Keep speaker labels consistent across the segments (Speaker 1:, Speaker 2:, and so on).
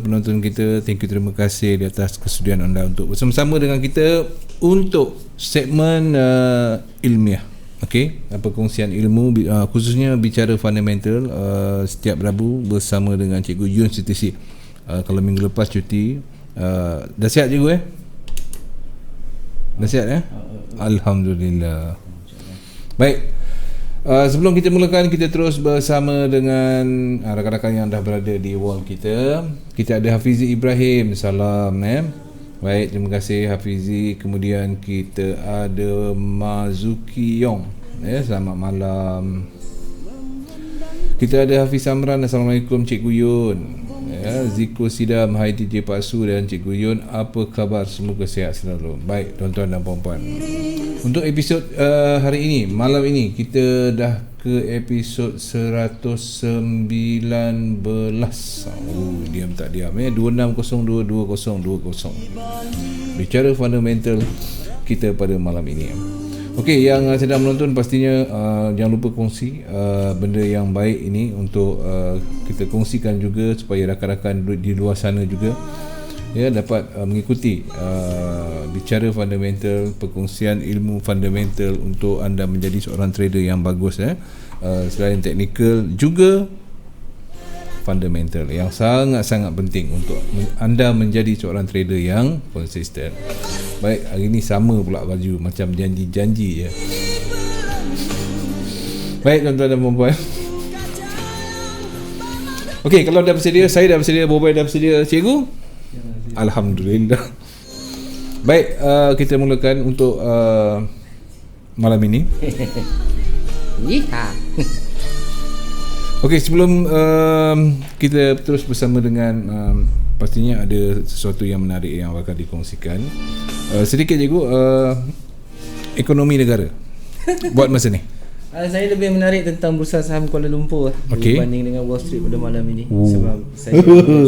Speaker 1: penonton kita, thank you, terima kasih di atas kesudian anda untuk bersama-sama dengan kita untuk segmen ilmiah. Okey, perkongsian ilmu, khususnya bicara fundamental, setiap Rabu bersama dengan Cikgu Yun Sitisi. Kalau minggu lepas cuti, dah sihat cikgu Dah sihat Alhamdulillah. Baik, sebelum kita mulakan, kita terus bersama dengan rakan-rakan yang dah berada di wall kita. Kita ada Hafizi Ibrahim, salam. Baik, terima kasih Hafizi. Kemudian kita ada Mazuki Yong, selamat malam. Kita ada Hafiz Amran, Assalamualaikum Cikgu Yun. Ziko Sidam, hai DJ Pak Su dan Cikgu Yun, apa khabar? Semoga sihat selalu. Baik tuan-tuan dan puan-puan, untuk episod hari ini, malam ini, kita dah ke episod 119. Diam tak diam 26022020. Bicara fundamental kita pada malam ini. Okey, yang sedang menonton pastinya jangan lupa kongsi benda yang baik ini untuk kita kongsikan juga, supaya rakan-rakan di luar sana juga dapat mengikuti bicara fundamental, perkongsian ilmu fundamental untuk anda menjadi seorang trader yang bagus. Selain teknikal, juga fundamental yang sangat-sangat penting untuk anda menjadi seorang trader yang konsisten. Baik, hari ni sama pula baju, macam janji-janji je. Baik tuan-tuan dan puan-puan. Okey, kalau dah bersedia, saya dah bersedia, Bobai dah bersedia, cikgu? Alhamdulillah. Baik, kita mulakan untuk malam ini. Okey, sebelum kita terus bersama dengan pastinya ada sesuatu yang menarik yang akan dikongsikan. Sedikit cikgu, ekonomi negara buat masa ni.
Speaker 2: Saya lebih menarik tentang bursa saham Kuala Lumpur berbanding dengan Wall Street pada malam ini. Sebab saya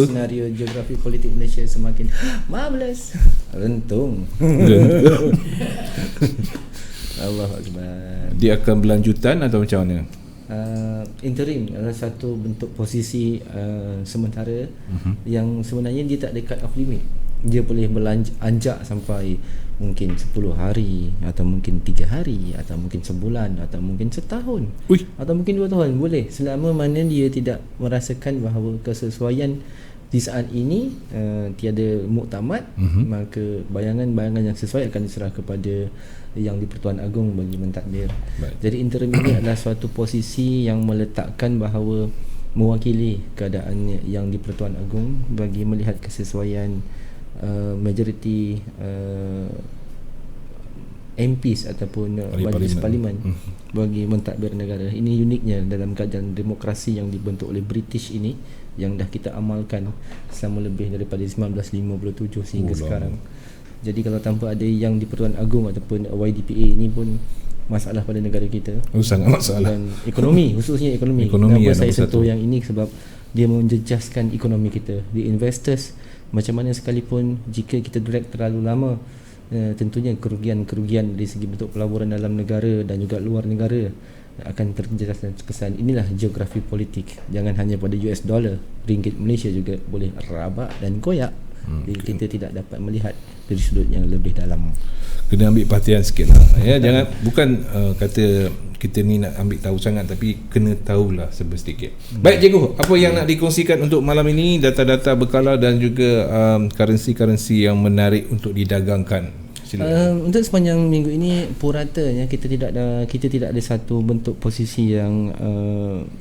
Speaker 2: senario geografi politik Malaysia semakin marvelous. Rentung. Allahu Akbar.
Speaker 1: Dia akan berlanjutan atau macam mana?
Speaker 2: Interim adalah satu bentuk posisi sementara yang sebenarnya dia tak ada cut off limit. Dia boleh beranjak sampai mungkin 10 hari, atau mungkin 3 hari, atau mungkin sebulan, atau mungkin setahun, atau mungkin 2 tahun. Boleh, selama mana dia tidak merasakan bahawa kesesuaian di saat ini tiada muktamad, maka bayangan-bayangan yang sesuai akan diserah kepada Yang di-Pertuan Agong bagi mentadbir. Jadi interim ini adalah suatu posisi yang meletakkan bahawa mewakili keadaan yang di-Pertuan Agong bagi melihat kesesuaian majoriti MPs ataupun majlis parlimen bagi mentadbir negara. Ini uniknya dalam keadaan demokrasi yang dibentuk oleh British ini, yang dah kita amalkan selama lebih daripada 1957 sehingga sekarang. Jadi kalau tanpa ada yang di-Pertuan Agong ataupun YDPA, ini pun masalah pada negara kita.
Speaker 1: Sangat masalah.
Speaker 2: Dan ekonomi, khususnya ekonomi. Kenapa saya sentuh yang ini? Sebab dia menjejaskan ekonomi kita. Di investors, macam mana sekalipun jika kita drag terlalu lama, tentunya kerugian-kerugian dari segi bentuk pelaburan dalam negara dan juga luar negara akan terjejas dan terkesan. Inilah geografi politik. Jangan hanya pada US dollar, ringgit Malaysia juga boleh rabak dan koyak. Jadi kita tidak dapat melihat dari sudut yang lebih dalam.
Speaker 1: Kena ambil perhatian sikit lah. Jangan, bukan kata kita ni nak ambil tahu sangat, tapi kena tahulah sedikit. Baik cikgu, apa yang nak dikongsikan untuk malam ini? Data-data berkala dan juga currency-currency yang menarik untuk didagangkan.
Speaker 2: Untuk sepanjang minggu ini puratanya kita tidak ada satu bentuk posisi yang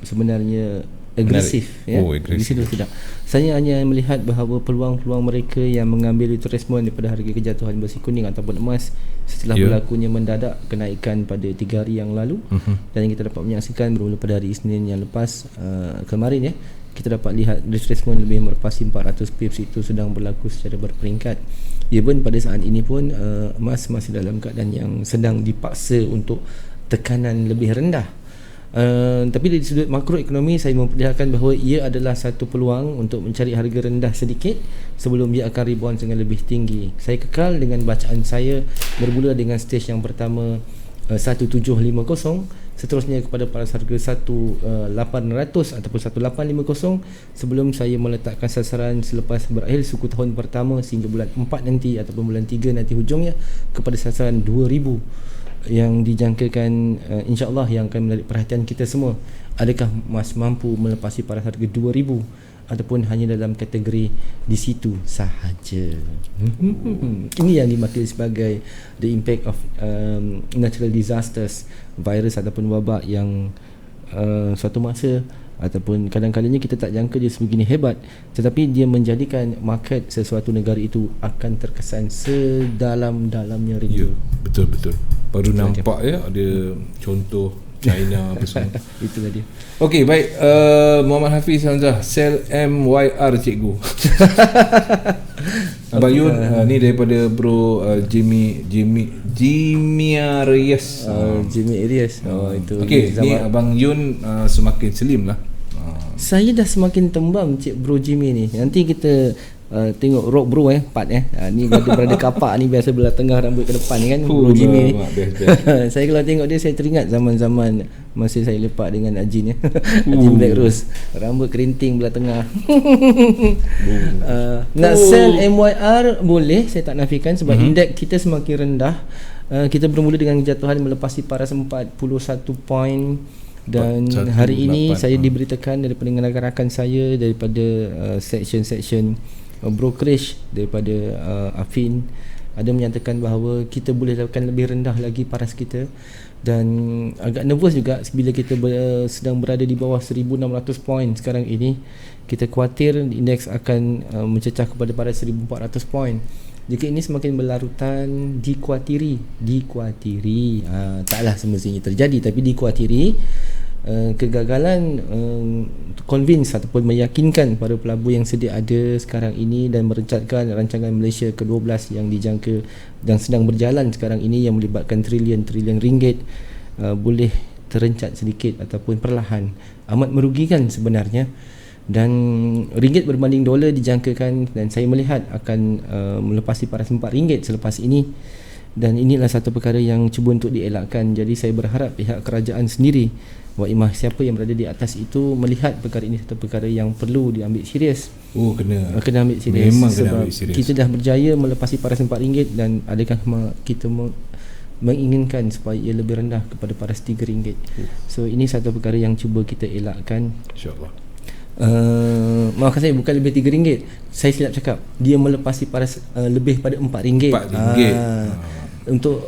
Speaker 2: sebenarnya agresif. Agresif itu tidak. Saya hanya melihat bahawa peluang-peluang mereka yang mengambil retracement daripada harga kejatuhan besi kuning ataupun emas setelah berlakunya mendadak kenaikan pada 3 hari yang lalu, dan yang kita dapat menyaksikan bermula pada hari Isnin yang lepas kemarin, kita dapat lihat retracement lebih melepasi 400 pips itu sedang berlaku secara berperingkat. Ya pun pada saat ini pun emas masih dalam keadaan yang sedang dipaksa untuk tekanan lebih rendah. Tapi dari sudut makroekonomi, saya memperlihatkan bahawa ia adalah satu peluang untuk mencari harga rendah sedikit sebelum dia akan rebound dengan lebih tinggi. Saya kekal dengan bacaan saya bermula dengan stage yang pertama 1750 seterusnya kepada paras harga 1800 ataupun 1850 sebelum saya meletakkan sasaran selepas berakhir suku tahun pertama sehingga bulan 4 nanti ataupun bulan 3 nanti hujungnya kepada sasaran 2000 yang dijangkakan insya-Allah yang akan menarik perhatian kita semua. Adakah Mas mampu melepasi paras harga 2000 ataupun hanya dalam kategori di situ sahaja? Ini yang dimaksud sebagai the impact of natural disasters, virus ataupun wabak yang suatu masa ataupun kadang-kadangnya kita tak jangka dia sebegini hebat, tetapi dia menjadikan market sesuatu negara itu akan terkesan sedalam-dalamnya rindu.
Speaker 1: Ya, betul-betul. Baru nampak ya ada contoh China apa semua.
Speaker 2: Itulah dia.
Speaker 1: Okey, baik. Muhammad Hafiz Hamzah, sell MYR cikgu. Abang Yun, ni daripada bro Jimmy Arias.
Speaker 2: Jimmy Arias. Itu.
Speaker 1: Okey, ni Abang Yun semakin slim lah.
Speaker 2: Saya dah semakin tembam cik bro Jimmy ni. Nanti kita tengok rock bro part ni berada kapak ni biasa belah tengah rambut ke depan kan bro Jimmy ni. Saya kalau tengok dia saya teringat zaman-zaman masa saya lepak dengan Ajin Ajin Black Rose, rambut kerinting belah tengah. Nak sell MYR boleh, saya tak nafikan sebab indeks kita semakin rendah. Kita bermula dengan kejatuhan melepasi paras 41 poin. Dan hari ini saya diberitakan daripada rakan-rakan saya daripada section brokerage daripada Afin ada menyatakan bahawa kita boleh lakukan lebih rendah lagi paras kita, dan agak nervous juga bila kita sedang berada di bawah 1600 poin sekarang ini. Kita khawatir indeks akan mencecah kepada paras 1400 poin. Jika ini semakin berlarutan, dikhawatiri taklah semestinya terjadi, tapi dikhawatiri kegagalan convince ataupun meyakinkan para pelabur yang sedia ada sekarang ini dan merencanakan rancangan Malaysia ke-12 yang dijangka dan sedang berjalan sekarang ini yang melibatkan trilion ringgit boleh terencat sedikit ataupun perlahan. Amat merugikan sebenarnya, dan ringgit berbanding dolar dijangkakan dan saya melihat akan melepasi paras RM4 selepas ini, dan inilah satu perkara yang cuba untuk dielakkan. Jadi saya berharap pihak kerajaan sendiri, Wa'imah siapa yang berada di atas itu melihat perkara ini satu perkara yang perlu diambil serius. Kena ambil serius.
Speaker 1: Memang
Speaker 2: sebab
Speaker 1: kena ambil serius.
Speaker 2: Kita dah berjaya melepasi paras RM4 dan adakah kita menginginkan supaya ia lebih rendah kepada paras RM3. So ini satu perkara yang cuba kita elakkan,
Speaker 1: InsyaAllah.
Speaker 2: Maafkan saya, bukan lebih RM3, saya silap cakap, dia melepasi paras lebih pada RM4. Untuk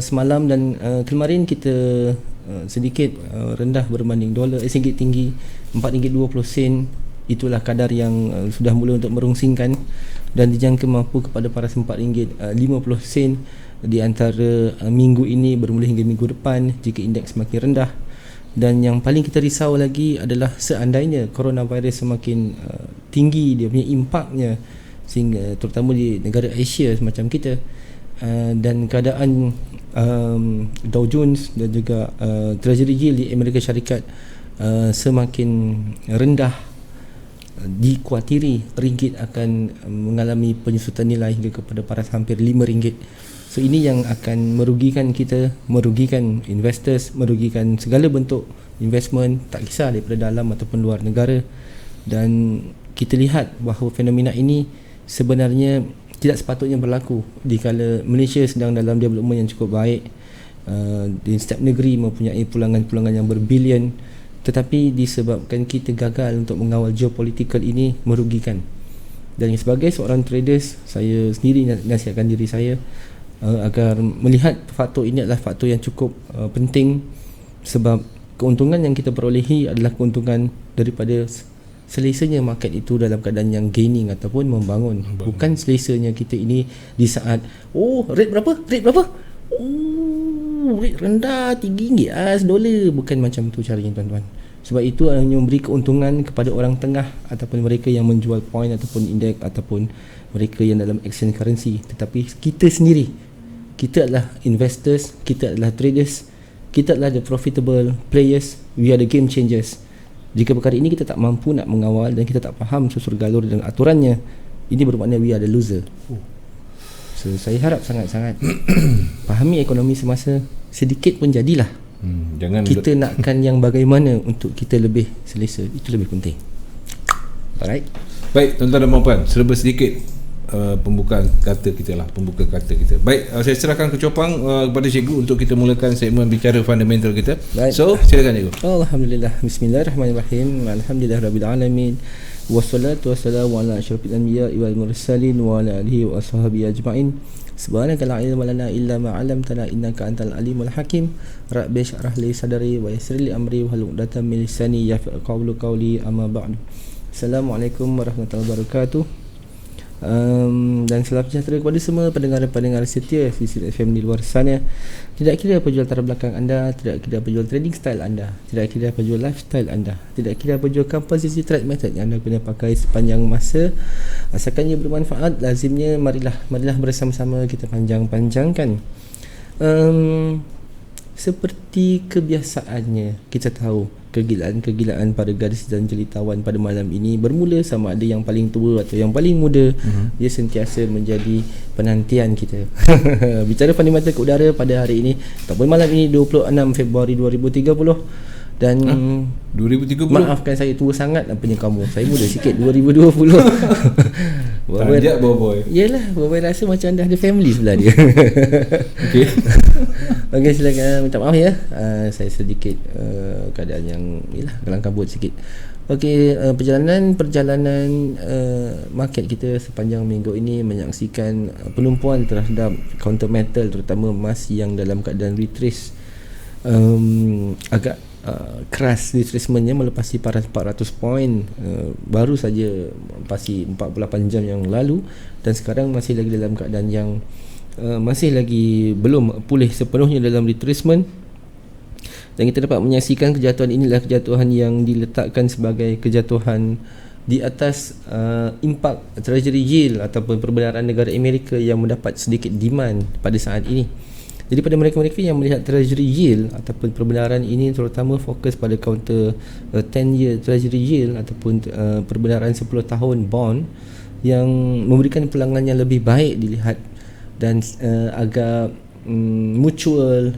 Speaker 2: semalam dan kemarin kita sedikit rendah berbanding dolar, ringgit tinggi RM4.20. Itulah kadar yang sudah mula untuk merungsingkan dan dijangka mampu kepada paras RM4.50 di antara minggu ini bermula hingga minggu depan jika indeks semakin rendah. Dan yang paling kita risau lagi adalah seandainya coronavirus semakin tinggi dia punya impaknya, sehingga terutama di negara Asia semacam kita, dan keadaan Dow Jones dan juga Treasury yield di Amerika Syarikat semakin rendah, dikhawatiri ringgit akan mengalami penyusutan nilai hingga kepada paras hampir RM5. So ini yang akan merugikan kita, merugikan investors, merugikan segala bentuk investment, tak kisah daripada dalam ataupun luar negara. Dan kita lihat bahawa fenomena ini sebenarnya tidak sepatutnya berlaku dikala Malaysia sedang dalam development yang cukup baik. Di setiap negeri mempunyai pulangan-pulangan yang berbilion, tetapi disebabkan kita gagal untuk mengawal geopolitikal ini, merugikan. Dan sebagai seorang traders, saya sendiri nasihatkan diri saya agar melihat faktor ini adalah faktor yang cukup penting, sebab keuntungan yang kita perolehi adalah keuntungan daripada selesanya market itu dalam keadaan yang gaining ataupun membangun. Bukan selesanya kita ini di saat rate berapa? Rate rendah RM3 $1. Bukan macam tu caranya tuan-tuan. Sebab itu hanya memberi keuntungan kepada orang tengah ataupun mereka yang menjual point ataupun indeks ataupun mereka yang dalam exchange currency. Tetapi kita sendiri, kita adalah investors, kita adalah traders, kita adalah the profitable players, we are the game changers. Jika perkara ini kita tak mampu nak mengawal dan kita tak faham susur galur dan aturannya, ini bermakna we are the loser. So saya harap sangat-sangat fahami ekonomi semasa, sedikit pun jadilah
Speaker 1: Jangan
Speaker 2: kita nakkan yang bagaimana untuk kita lebih selesa, itu lebih penting. Alright.
Speaker 1: Baik, tuan-tuan dan puan-puan, serba sedikit pembuka kata kita. Baik, saya serahkan ke Chopang kepada cikgu untuk kita mulakan segmen bicara fundamental kita.
Speaker 2: Baik.
Speaker 1: So, silakan cikgu.
Speaker 2: Alhamdulillah. Bismillahirrahmanirrahim. Alhamdulillahirabbil alamin. Wassalatu wassalamu ala asyrafil anbiya'i wal mursalin wa ala alihi wa ashabihi ajma'in. Subhanaka la ilma lana illa ma 'allamtana innaka antal alimul hakim. Rabbi shrah li sadri wa yassir li amri wahlul 'uqdatam min lisani yafqahu qawli, amma ba'du. Assalamualaikum warahmatullahi wabarakatuh. Dan salam sejahtera kepada semua pendengar-pendengar setia Sisi FM di luar sana. Tidak kira apa jual latar belakang anda, tidak kira apa jual trading style anda, tidak kira apa jual lifestyle anda, tidak kira apa jual composition trade method yang anda guna pakai sepanjang masa, asalkan ia bermanfaat, lazimnya marilah bersama-sama kita panjang-panjangkan. Seperti kebiasaannya, kita tahu kegilaan para gadis dan jelitawan pada malam ini bermula sama ada yang paling tua atau yang paling muda. Dia sentiasa menjadi penantian kita. Bicara fundamental ke udara pada hari ini ataupun malam ini 26 Februari 2030. Dan
Speaker 1: 2030.
Speaker 2: Maafkan saya tua sangat apanya kamu. Saya muda sikit 2020.
Speaker 1: Tanjak boy.
Speaker 2: Yelah, boy rasa macam anda ada family sebelah dia.
Speaker 1: Okey.
Speaker 2: Okey, silakan, minta maaf ya. Saya sedikit keadaan yang kelang kabut sikit. Okey, perjalanan market kita sepanjang minggu ini menyaksikan penumpuan terhadap counter metal, terutama emas yang dalam keadaan retrace agak keras retracementnya melepasi paras 400 poin baru saja pasti 48 jam yang lalu, dan sekarang masih lagi dalam keadaan yang masih lagi belum pulih sepenuhnya dalam retracement. Dan kita dapat menyaksikan kejatuhan inilah kejatuhan yang diletakkan sebagai kejatuhan di atas impak treasury yield ataupun perbenaran negara Amerika yang mendapat sedikit demand pada saat ini. Jadi pada mereka-mereka yang melihat treasury yield ataupun perbenaran ini terutama fokus pada counter 10-year treasury yield ataupun perbenaran 10 tahun bond yang memberikan pelangan yang lebih baik dilihat dan agak mutual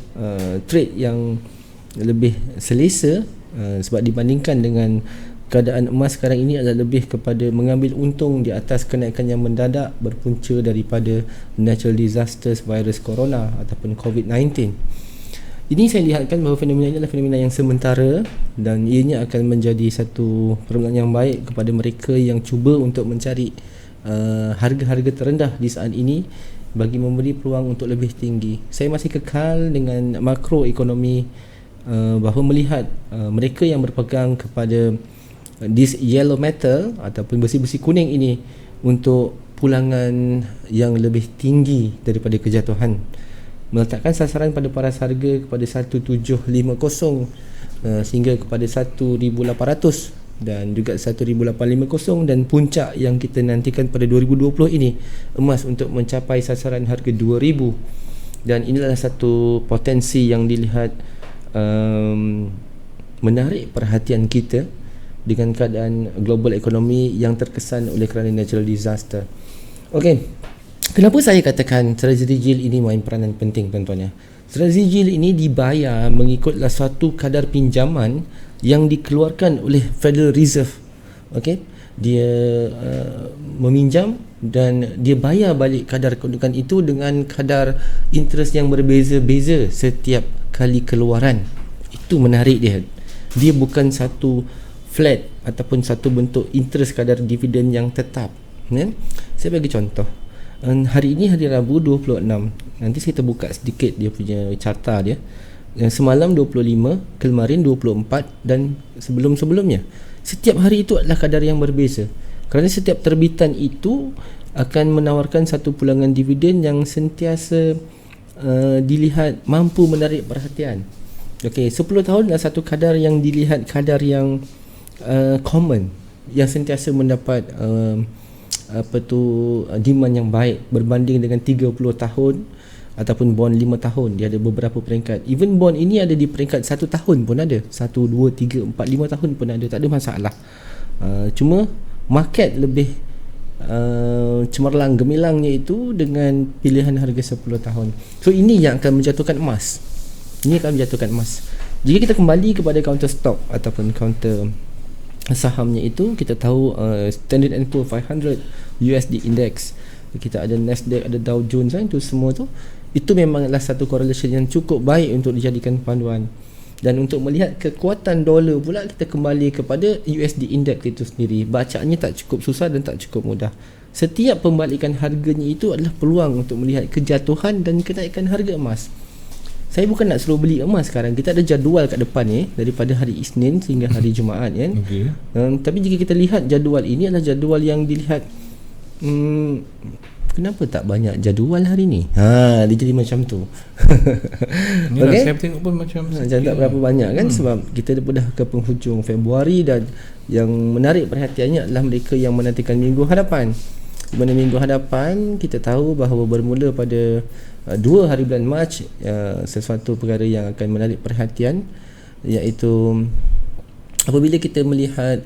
Speaker 2: trade yang lebih selesa sebab dibandingkan dengan keadaan emas sekarang ini adalah lebih kepada mengambil untung di atas kenaikan yang mendadak berpunca daripada natural disasters virus corona ataupun COVID-19. Ini saya lihatkan bahawa fenomena ini adalah fenomena yang sementara dan ianya akan menjadi satu permulaan yang baik kepada mereka yang cuba untuk mencari harga-harga terendah di saat ini bagi memberi peluang untuk lebih tinggi. Saya masih kekal dengan makroekonomi bahawa melihat mereka yang berpegang kepada this yellow metal ataupun besi-besi kuning ini untuk pulangan yang lebih tinggi daripada kejatuhan, meletakkan sasaran pada paras harga kepada 1750 sehingga kepada 1800 dan juga 1850, dan puncak yang kita nantikan pada 2020 ini emas untuk mencapai sasaran harga 2000. Dan inilah satu potensi yang dilihat menarik perhatian kita dengan keadaan global ekonomi yang terkesan oleh kerana natural disaster. Okey, kenapa saya katakan treasury yield ini main peranan penting tuan-tuan ya? Treasury yield ini dibayar mengikutlah suatu kadar pinjaman yang dikeluarkan oleh Federal Reserve. Okey, dia meminjam dan dia bayar balik kadar kedudukan itu dengan kadar interest yang berbeza-beza setiap kali keluaran. Itu menarik dia. Dia bukan satu flat ataupun satu bentuk interest kadar dividen yang tetap. Saya bagi contoh. Hari ini hari Rabu 26. Nanti saya terbuka sedikit dia punya carta dia. Semalam 25, kemarin 24 dan sebelum-sebelumnya. Setiap hari itu adalah kadar yang berbeza. Kerana setiap terbitan itu akan menawarkan satu pulangan dividen yang sentiasa dilihat mampu menarik perhatian. Okey, 10 tahun adalah satu kadar yang dilihat kadar yang common, yang sentiasa mendapat demand yang baik berbanding dengan 30 tahun ataupun bond 5 tahun. Dia ada beberapa peringkat. Even bond ini ada di peringkat 1 tahun pun ada, 1, 2, 3, 4, 5 tahun pun ada, tak ada masalah. Cuma market lebih cemerlang gemilangnya itu dengan pilihan harga 10 tahun. So ini yang akan menjatuhkan emas. Ini akan menjatuhkan emas. Jika kita kembali kepada counter stock ataupun counter sahamnya itu, kita tahu Standard & Poor's 500 USD Index, kita ada Nasdaq, ada Dow Jones, itu semua tu, itu memanglah satu correlation yang cukup baik untuk dijadikan panduan. Dan untuk melihat kekuatan dolar pula, kita kembali kepada USD Index itu sendiri. Bacaannya tak cukup susah dan tak cukup mudah. Setiap pembalikan harganya itu adalah peluang untuk melihat kejatuhan dan kenaikan harga emas. Saya bukan nak suruh beli emas sekarang. Kita ada jadual kat depan ni, daripada hari Isnin sehingga hari Jumaat kan.
Speaker 1: Okay.
Speaker 2: Tapi jika kita lihat jadual ini adalah jadual yang dilihat, kenapa tak banyak jadual hari ni? Dia jadi macam tu.
Speaker 1: Okay? Saya tengok pun macam
Speaker 2: tak berapa banyak kan, sebab kita dah ke penghujung Februari, dan yang menarik perhatiannya adalah mereka yang menantikan minggu hadapan. Di mana minggu hadapan kita tahu bahawa bermula pada 2 hari bulan Mac, sesuatu perkara yang akan menarik perhatian, iaitu apabila kita melihat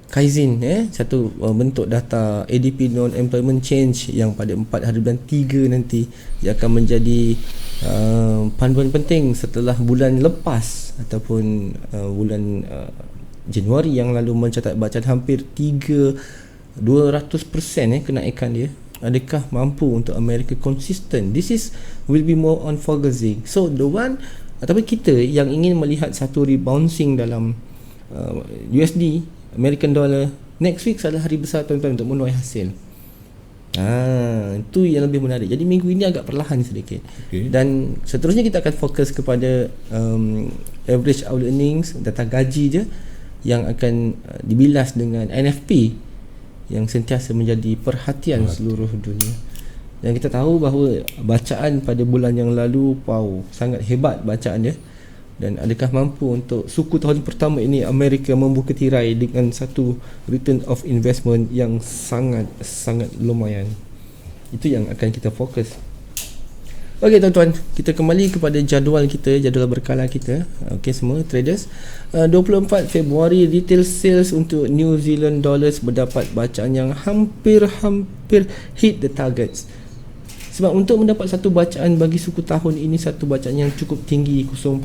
Speaker 2: Kaizen, satu bentuk data ADP non-employment change yang pada 4 hari bulan 3 nanti, dia akan menjadi panduan penting setelah bulan lepas ataupun bulan Januari yang lalu mencatat bacaan hampir 200% kenaikan dia. Adakah mampu untuk Amerika konsisten? This is will be more on focusing. So the one ataupun kita yang ingin melihat satu rebouncing dalam USD American dollar next week adalah hari besar tuan-tuan untuk menuai hasil. Itu yang lebih menarik. Jadi minggu ini agak perlahan sedikit. Dan seterusnya kita akan fokus kepada average hourly earnings, data gaji je yang akan dibilas dengan NFP yang sentiasa menjadi perhatian seluruh dunia. Dan kita tahu bahawa bacaan pada bulan yang lalu, sangat hebat bacaan dia. Dan adakah mampu untuk suku tahun pertama ini Amerika membuka tirai dengan satu return of investment yang sangat lumayan. Itu yang akan kita fokus. Okey tuan-tuan, kita kembali kepada jadual kita, jadual berkala kita. Okey semua traders, 24 Februari retail sales untuk New Zealand dollars berdapat bacaan yang hampir hit the targets. Sebab untuk mendapat satu bacaan bagi suku tahun ini, satu bacaan yang cukup tinggi 0.8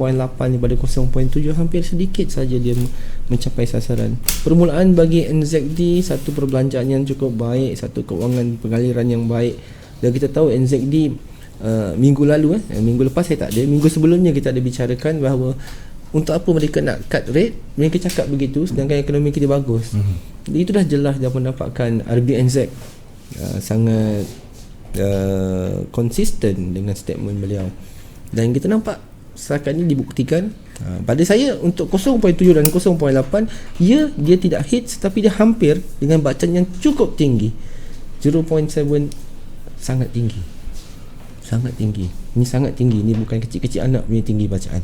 Speaker 2: daripada 0.7, hampir sedikit saja dia mencapai sasaran. Permulaan bagi NZD, satu perbelanjaan yang cukup baik, satu keuangan pengaliran yang baik. Dan kita tahu NZD minggu lalu, minggu lepas saya tak ada, minggu sebelumnya kita ada bicarakan bahawa untuk apa mereka nak cut rate, mereka cakap begitu sedangkan ekonomi kita bagus. Jadi itu dah jelas dah mendapatkan RBNZ sangat konsisten dengan statement beliau. Dan kita nampak setakat ini dibuktikan. Pada saya untuk 0.7 dan 0.8 dia tidak hit, tetapi dia hampir dengan bacaan yang cukup tinggi. 0.7 sangat tinggi. Ini sangat tinggi. Ini bukan kecil-kecil anak punya tinggi bacaan.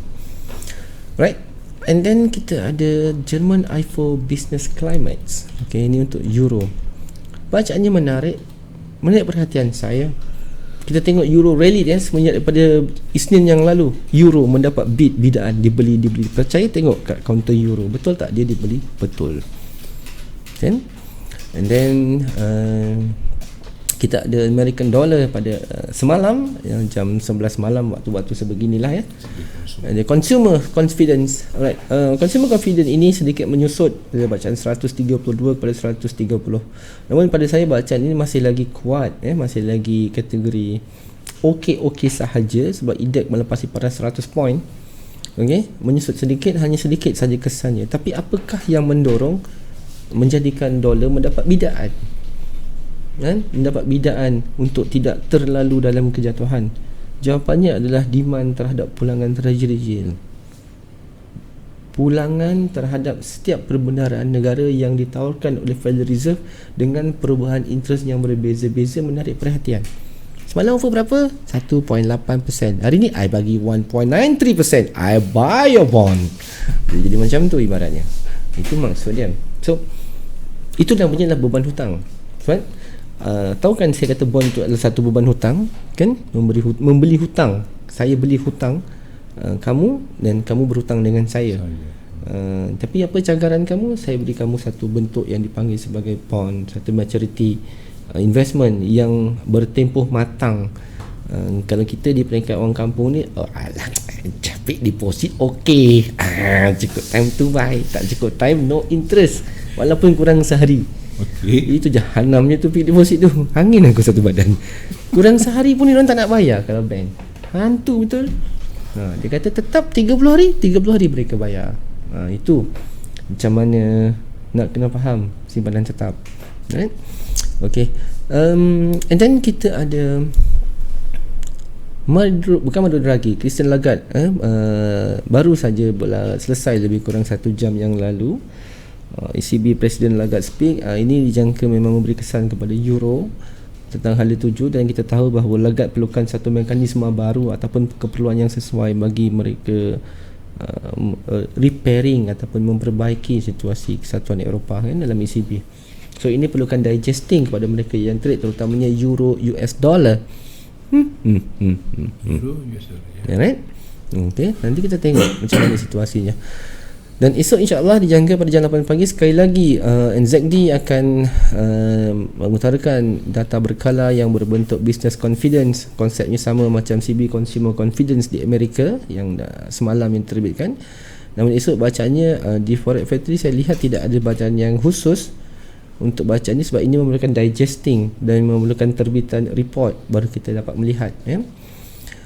Speaker 2: Right. And then kita ada German IFO Business Climates. Okay, ini untuk Euro. Bacaannya menarik perhatian saya. Kita tengok Euro rally semenjak daripada Isnin yang lalu. Euro mendapat bidaan, dibeli. Percaya tengok kat counter Euro, betul tak dia dibeli? Betul. Kan? And then kita ada American dollar pada semalam yang jam 11 malam waktu sebeginilah ya. Ada consumer confidence. Alright, consumer confidence ini sedikit menyusut dari bacaan 132 kepada 130. Namun pada saya bacaan ini masih lagi kuat, masih lagi kategori okey sahaja sebab indeks melepasi pada 100 poin. Okey, menyusut sedikit, hanya sedikit saja kesannya. Tapi apakah yang mendorong menjadikan dolar mendapat bidaan? Mendapat bidaan untuk tidak terlalu dalam kejatuhan? Jawapannya adalah demand terhadap pulangan treasury yield. Pulangan terhadap setiap perbendaharaan negara yang ditawarkan oleh Federal Reserve dengan perubahan interest yang berbeza-beza menarik perhatian. Semalam offer berapa? 1.8%. Hari ni I bagi 1.93%. I buy your bond. Jadi macam tu ibaratnya. Itu maksud dia. So itu namanya beban hutang. Right? Tahu kan saya kata bond itu adalah satu beban hutang, kan? Membeli hutang. Saya beli hutang kamu dan kamu berhutang dengan saya. Tapi apa cagaran kamu? Saya beri kamu satu bentuk yang dipanggil sebagai bond, satu maturity investment yang bertempoh matang. Kalau kita di peringkat orang kampung ni, Fixed deposit okey. Cukup time to buy, tak cukup time no interest walaupun kurang sehari. Itu jahanamnya tu fixed deposit tu. Angin aku satu badan. Kurang sehari pun diorang tak nak bayar kalau bank. Hantu betul. Dia kata tetap 30 hari mereka bayar. Itu macam mana nak kena faham simpanan tetap. Right? Okay. And then kita ada bukan Mario Draghi, Christine Lagarde baru saja selesai lebih kurang 1 jam yang lalu. ECB Presiden Lagarde speak. Ini dijangka memang memberi kesan kepada euro tentang hal itu, dan kita tahu bahawa Lagarde perlukan satu mekanisme baru ataupun keperluan yang sesuai bagi mereka repairing ataupun memperbaiki situasi kesatuan Eropah dalam ECB. So ini perlukan digesting kepada mereka yang trade, terutamanya euro US dollar. Euro US dollar. Right? Okay, nanti kita tengok macam mana situasinya. Dan esok insya-Allah dijangka pada jam 8 pagi sekali lagi NZD akan mengutarakan data berkala yang berbentuk business confidence. Konsepnya sama macam CB Consumer Confidence di Amerika yang semalam yang terbitkan. Namun esok bacaannya di Forex Factory saya lihat tidak ada bacaan yang khusus untuk bacaan ini sebab ini memerlukan digesting dan memerlukan terbitan report baru kita dapat melihat, ya.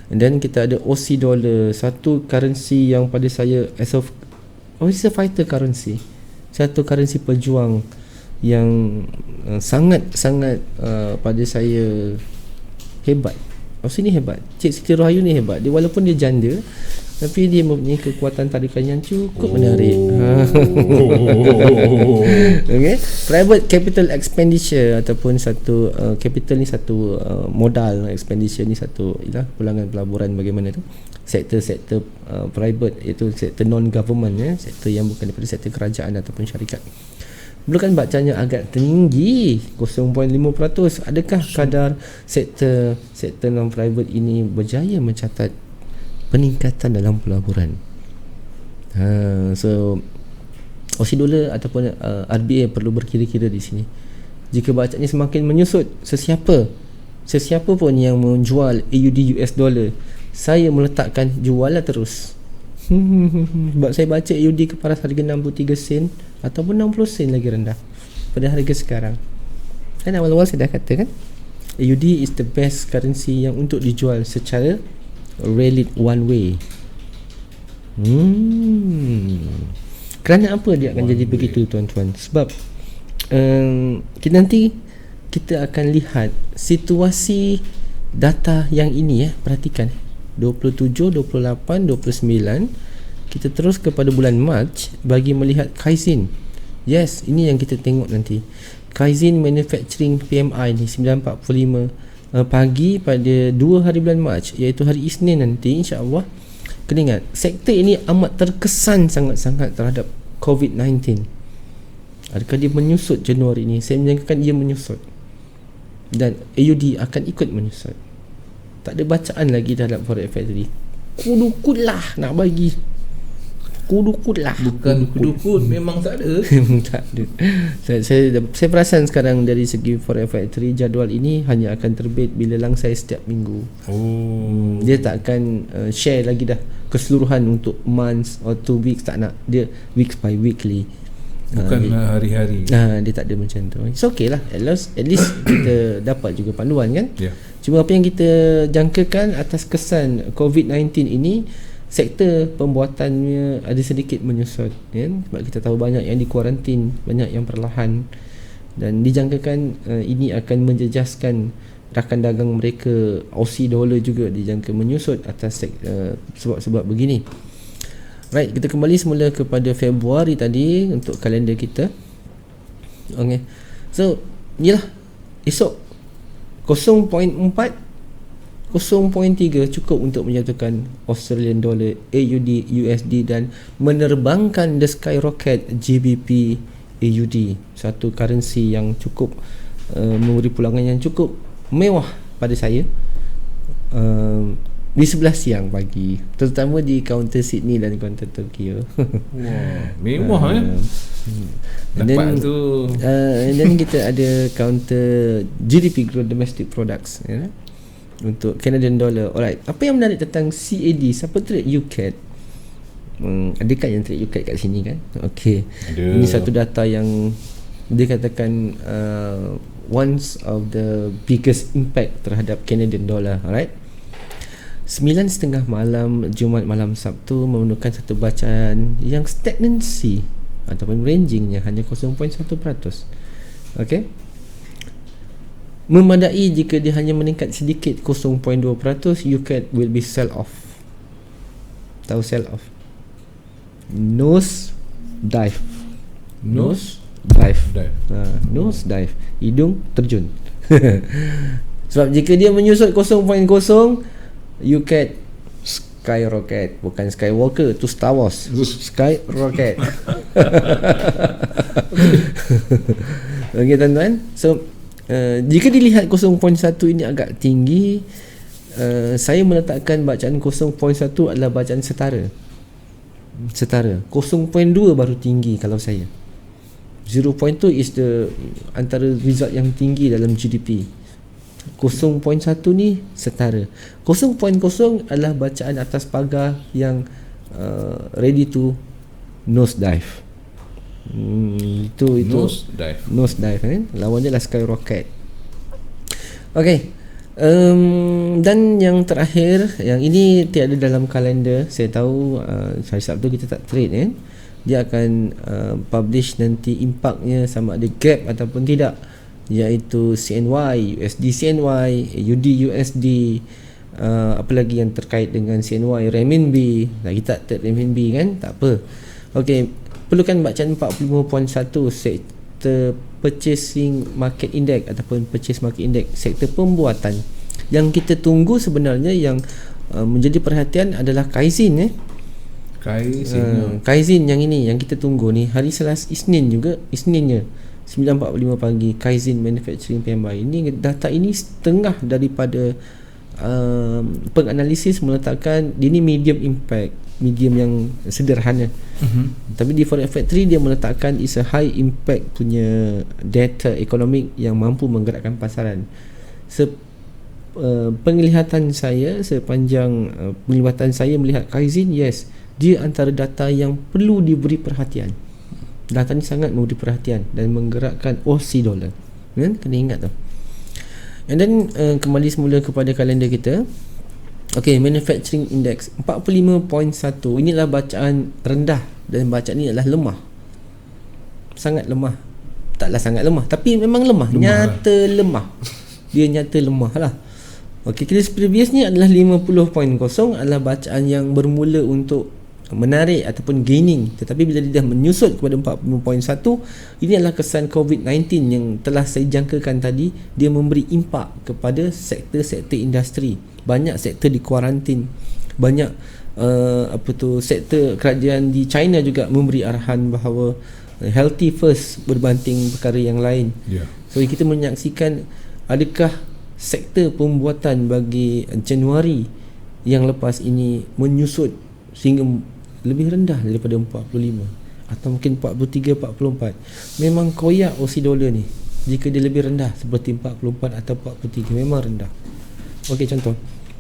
Speaker 2: Dan kita ada Aussie dollar, satu currency yang pada saya as of it's a fighter currency, satu currency pejuang yang sangat-sangat pada saya hebat. Aussie ni hebat, Cik Siti Rahayu ni hebat. Dia walaupun dia janda tapi dia mempunyai kekuatan tarikan yang cukup menarik. Okay. Private capital expenditure ataupun satu capital ni satu modal, expenditure ni satu pulangan pelaburan bagaimana tu. Sektor private, iaitu sektor non-government, sektor yang bukan daripada sektor kerajaan ataupun syarikat. Bukan bacanya agak tinggi 0.5%. Adakah kadar sektor non-private ini berjaya mencatat peningkatan dalam pelaburan? So Aussie dollar ataupun RBA perlu berkira-kira di sini. Jika bacanya semakin menyusut, sesiapa pun yang menjual AUD US dollar, saya meletakkan jualah terus. Sebab saya baca AUD ke paras harga 63 sen ataupun 60 sen lagi rendah pada harga sekarang. Kan awal-awal saya dah kata kan, AUD is the best currency yang untuk dijual secara valid one way. Kerana apa dia akan jadi begitu, tuan-tuan? Sebab nanti kita akan lihat situasi data yang ini, perhatikan 27, 28, 29. Kita terus kepada bulan Mac bagi melihat Caixin. Yes, ini yang kita tengok nanti. Caixin Manufacturing PMI ni 9.45 pagi pada 2 hari bulan Mac, iaitu hari Isnin nanti, insya-Allah. Kena ingat, sektor ini amat terkesan sangat-sangat terhadap COVID-19. Adakah dia menyusut Januari ini? Saya menyangkakan ia menyusut, dan AUD akan ikut menyusut. Tak ada bacaan lagi dalam Forex Factory. Kudukut nak bagi. Kudukut
Speaker 1: Bukan kudukut, memang tak ada.
Speaker 2: Memang tak ada. Saya perasan sekarang dari segi Forex Factory, jadual ini hanya akan terbit bila langsai setiap minggu. Dia tak akan share lagi dah keseluruhan untuk months or 2 weeks, tak nak. Dia weeks by weekly.
Speaker 1: Bukan hari-hari.
Speaker 2: Dia tak ada macam tu. It's okay lah. At least kita dapat juga panduan kan. Cuma apa yang kita jangkakan atas kesan COVID-19 ini, sektor pembuatannya ada sedikit menyusut, kan? Sebab kita tahu banyak yang dikuarantin, banyak yang perlahan, dan dijangkakan ini akan menjejaskan rakan dagang mereka. Aussie dollar juga dijangka menyusut atas sebab-sebab begini. Right, kita kembali semula kepada Februari tadi untuk kalender kita. Okay, so inilah esok 0.4, 0.3 cukup untuk menyatukan Australian dollar, AUD, USD dan menerbangkan the skyrocket GBP AUD, satu currency yang cukup memberi pulangan yang cukup mewah pada saya di 11 siang pagi, terutama di kaunter Sydney dan kaunter Tokyo.
Speaker 1: Wah, mewah dapat tu.
Speaker 2: Dan kita ada kaunter GDP Growth Domestic Products, untuk Canadian dollar. Alright, apa yang menarik tentang CAD? Siapa trade UCAD? Ada kan yang trade UCAD kat sini kan? Okey. Ini satu data yang dia katakan one of the biggest impact terhadap Canadian dollar. Alright, 9.30 malam Jumaat malam Sabtu memerlukan satu bacaan yang stagnancy ataupun rangingnya hanya 0.1%. Okey, memadai jika dia hanya meningkat sedikit 0.2%, UCAD will be sell off. Tahu sell off? Nose dive. Nose dive. Nose dive, hidung terjun. Sebab jika dia menyusut 0.0, UCAD skyrocket, bukan Skywalker, tu Star Wars. Skyrocket. Okey tuan-tuan. So jika dilihat 0.1 ini agak tinggi, saya meletakkan bacaan 0.1 adalah bacaan setara. 0.2 baru tinggi kalau saya. 0.2 is the antara result yang tinggi dalam GDP. 0.1 ni setara. 0.0 adalah bacaan atas pagar yang ready to nose dive. Itu nose dive kan? Lawannya adalah skyrocket. Okey. Dan yang terakhir, yang ini tiada dalam kalender. Saya tahu hari Sabtu kita tak trade kan. Dia akan publish nanti impaknya sama ada gap ataupun tidak, iaitu CNY, USD CNY, UD USD, apa lagi yang terkait dengan CNY, renminbi. Lagi tak renminbi kan, tak apa. Okey, perlukan bacaan 45.1 sektor purchasing market index ataupun purchase market index, sektor pembuatan. Yang kita tunggu sebenarnya yang menjadi perhatian adalah Caixin Caixin yang ini yang kita tunggu ni hari Selasa, Isnin juga, Isninnya 9.45 pagi, Caixin Manufacturing PMI. Ini data ini setengah daripada penganalisis meletakkan dia ni medium impact, medium yang sederhana. Tapi di Forex Factory dia meletakkan is a high impact punya data ekonomik yang mampu menggerakkan pasaran. Penglihatan saya sepanjang penglihatan saya melihat Caixin, yes, dia antara data yang perlu diberi perhatian. Data ni sangat memberi perhatian dan menggerakkan Aussie dollar. Kan? Kena ingat tu. And then kembali semula kepada kalender kita. Okey, manufacturing index 45.1. Inilah bacaan rendah dan bacaan ini adalah lemah. Sangat lemah. Taklah sangat lemah, tapi memang lemah. Nyata lemah. Dia nyata lemah lah. Okey, close previous ni adalah 50.0, adalah bacaan yang bermula untuk menarik ataupun gaining, tetapi bila dia dah menyusut kepada 40.1, ini adalah kesan COVID-19 yang telah saya jangkakan tadi. Dia memberi impak kepada sektor-sektor industri. Banyak sektor di kuarantin, banyak sektor kerajaan di China juga memberi arahan bahawa healthy first berbanding perkara yang lain. So kita menyaksikan adakah sektor pembuatan bagi Januari yang lepas ini menyusut sehingga lebih rendah daripada 45 atau mungkin 43, 44. Memang koyak Aussie dollar ni jika dia lebih rendah seperti 44 atau 43, memang rendah. Okey, contoh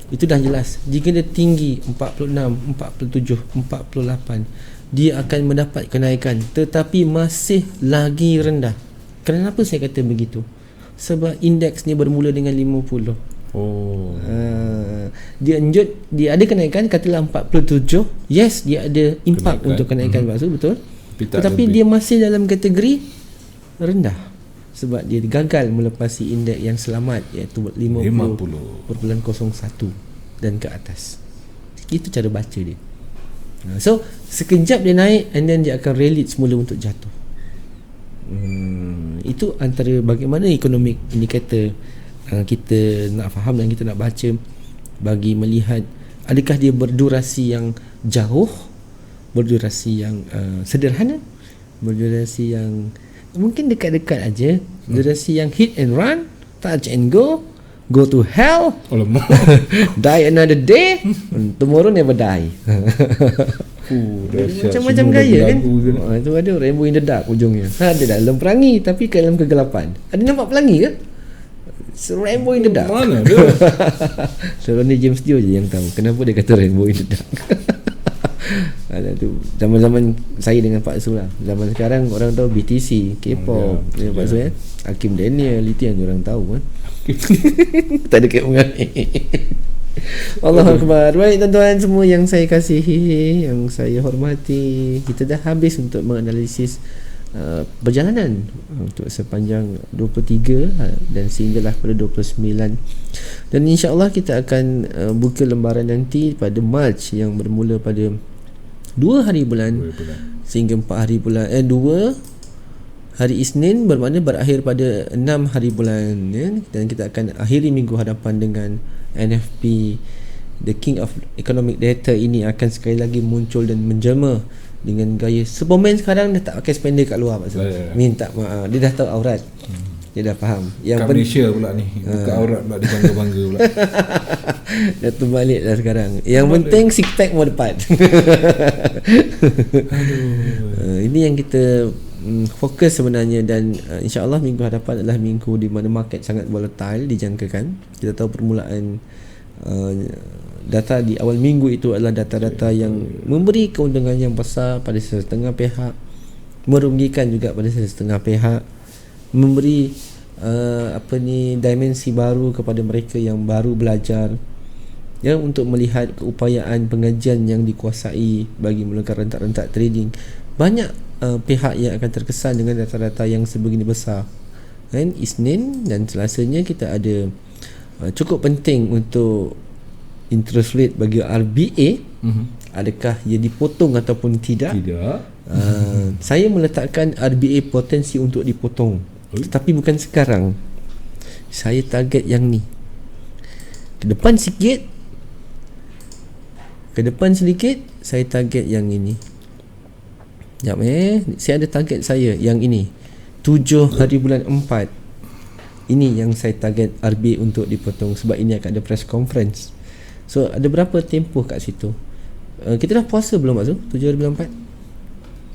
Speaker 2: itu dah jelas. Jika dia tinggi 46, 47, 48, dia akan mendapat kenaikan, tetapi masih lagi rendah. Kenapa saya kata begitu? Sebab indeks ni bermula dengan 50. Dia ada kenaikan, katalah 47. Yes, dia ada impak untuk kenaikan batu, betul. Tetapi dia masih dalam kategori rendah sebab dia gagal melepasi indeks yang selamat, iaitu 50.01 dan ke atas. Itu cara baca dia. So sekejap dia naik and then dia akan rally semula untuk jatuh. Itu antara bagaimana economic indicator kita nak faham dan kita nak baca bagi melihat adakah dia berdurasi yang jauh, berdurasi yang sederhana, berdurasi yang mungkin dekat-dekat aja, durasi yang hit and run, touch and go to hell, die another day, tomorrow never die. Macam-macam gaya kan. Itu ada Rainbow in the Dark ujungnya. Ada dalam pelangi tapi ke dalam kegelapan. Ada nampak pelangi ke? Rainbow in the dark.
Speaker 1: Mana dia?
Speaker 2: Ronnie James Dio je yang tahu kenapa dia kata Rainbow in the dark. Ada tu zaman-zaman saya dengan Pak Su lah. Zaman sekarang orang tahu BTC, K-pop, Pak Su Hakim Daniel, itu yang orang tahu kan. Tak ada kait mengenai. Allahu Akbar. Baik tuan-tuan semua yang saya kasihi, yang saya hormati, kita dah habis untuk menganalisis perjalanan untuk sepanjang 23 dan sehinggalah pada 29, dan insya-Allah kita akan buka lembaran nanti pada Mac yang bermula pada 2 hari bulan sehingga 4 hari bulan 2 hari Isnin, bermakna berakhir pada 6 hari bulan ya? Dan kita akan akhiri minggu hadapan dengan NFP, the King of Economic Data ini akan sekali lagi muncul dan menjema dengan gaya Superman. Sekarang dah tak pakai spender kat luar Pak. Minta maaf, dia dah tahu aurat. Dia dah faham.
Speaker 1: Yang kat Malaysia pula ni buka aurat pula, dia bangga-bangga pula.
Speaker 2: Dah terbalik dah sekarang. Yang penting six pack mau depan. Ini yang kita fokus sebenarnya, dan insya-Allah minggu hadapan adalah minggu di mana market sangat volatile dijangkakan. Kita tahu permulaan data di awal minggu itu adalah data-data yang memberi keuntungan yang besar pada setengah pihak, merugikan juga pada setengah pihak, memberi dimensi baru kepada mereka yang baru belajar ya, untuk melihat keupayaan pengajian yang dikuasai bagi melakukan rentak-rentak trading. Banyak pihak yang akan terkesan dengan data-data yang sebegini besar. Dan Isnin dan Selasanya kita ada cukup penting untuk interest rate bagi RBA. Adakah ia dipotong ataupun tidak? Saya meletakkan RBA potensi untuk dipotong, tetapi bukan sekarang. Saya target yang ni, ke depan sedikit saya target yang ini. Sekejap saya ada target saya yang ini 7 hari bulan 4. Ini yang saya target RBA untuk dipotong, sebab ini akan ada press conference. So ada berapa tempoh kat situ. Kita dah puasa belum Mak Zul? 7 hari bulan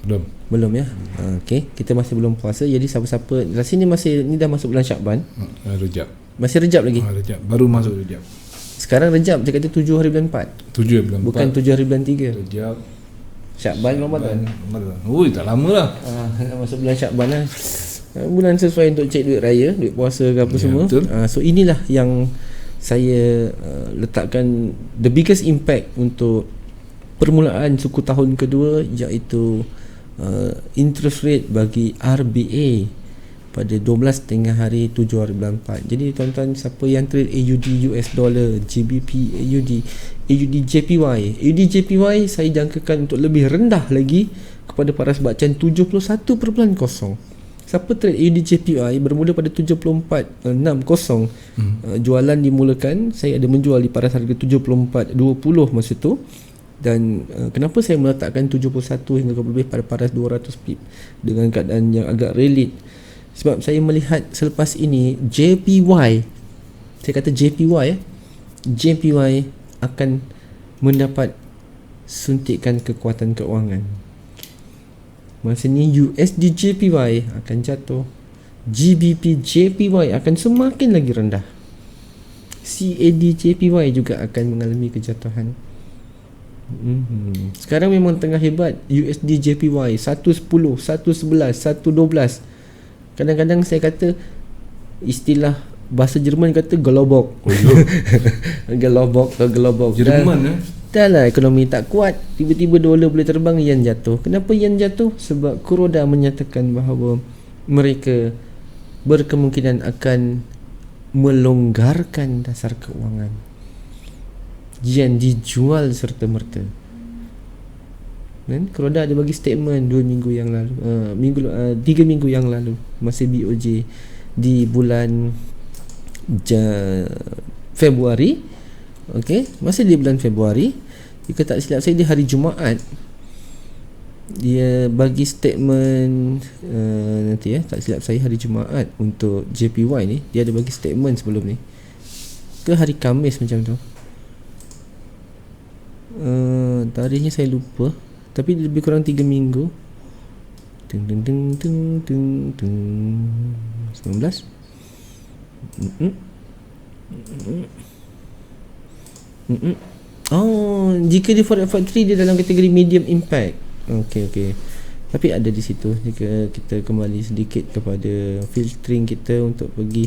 Speaker 2: 4? Belum ya. Okey, kita masih belum puasa. Jadi siapa-siapa rasa ni dah masuk bulan Syakban.
Speaker 1: Rejab.
Speaker 2: Masih Rejab lagi?
Speaker 1: Rejab. Baru masuk Rejab.
Speaker 2: Sekarang Rejab dia kata 7 hari bulan 4.
Speaker 1: 7 hari bulan 4.
Speaker 2: Bukan 7 hari bulan 3.
Speaker 1: Rejab.
Speaker 2: Syakban Ramadan.
Speaker 1: Tak lama lah.
Speaker 2: Masuk bulan Syakban lah. Bulan sesuai untuk cek duit raya, duit puasa ke apa semua. So inilah yang saya letakkan the biggest impact untuk permulaan suku tahun kedua, iaitu interest rate bagi RBA pada 12 tengah hari 7 hari bulan 4. Jadi tuan-tuan siapa yang trade AUD US dollar, GBP AUD, AUD JPY, AUD JPY saya jangkakan untuk lebih rendah lagi kepada paras bacaan 71.0. Siapa trade AUD JPY bermula pada 74.60, jualan dimulakan, saya ada menjual di paras harga 74.20 masa tu. Dan kenapa saya meletakkan 71 hingga lebih pada paras 200 pip dengan keadaan yang agak relit? Sebab saya melihat selepas ini JPY, saya kata JPY akan mendapat suntikan kekuatan keuangan. Masa ni USD JPY akan jatuh, GBP JPY akan semakin lagi rendah, CAD JPY juga akan mengalami kejatuhan. Sekarang memang tengah hebat USD JPY 110, 111, 112. Kadang-kadang saya kata istilah bahasa Jerman kata Globok. Globok
Speaker 1: Jerman
Speaker 2: dah lah ekonomi tak kuat, tiba-tiba dolar boleh terbang, yen jatuh. Kenapa yen jatuh? Sebab Kuroda menyatakan bahawa mereka berkemungkinan akan melonggarkan dasar keuangan. Yen dijual serta-merta. Dan Kuroda ada bagi statement 2 minggu yang lalu, 3 minggu yang lalu, masih BOJ di bulan Februari. Okey, masih di bulan Februari, jika tak silap saya di hari Jumaat dia bagi statement, nanti tak silap saya hari Jumaat untuk JPY ni dia ada bagi statement sebelum ni ke hari Khamis macam tu. Tarikhnya saya lupa, tapi lebih kurang 3 minggu. 19 Oh, jika di Forex Factory dia dalam kategori medium impact. Okey. Tapi ada di situ jika kita kembali sedikit kepada filtering kita untuk pergi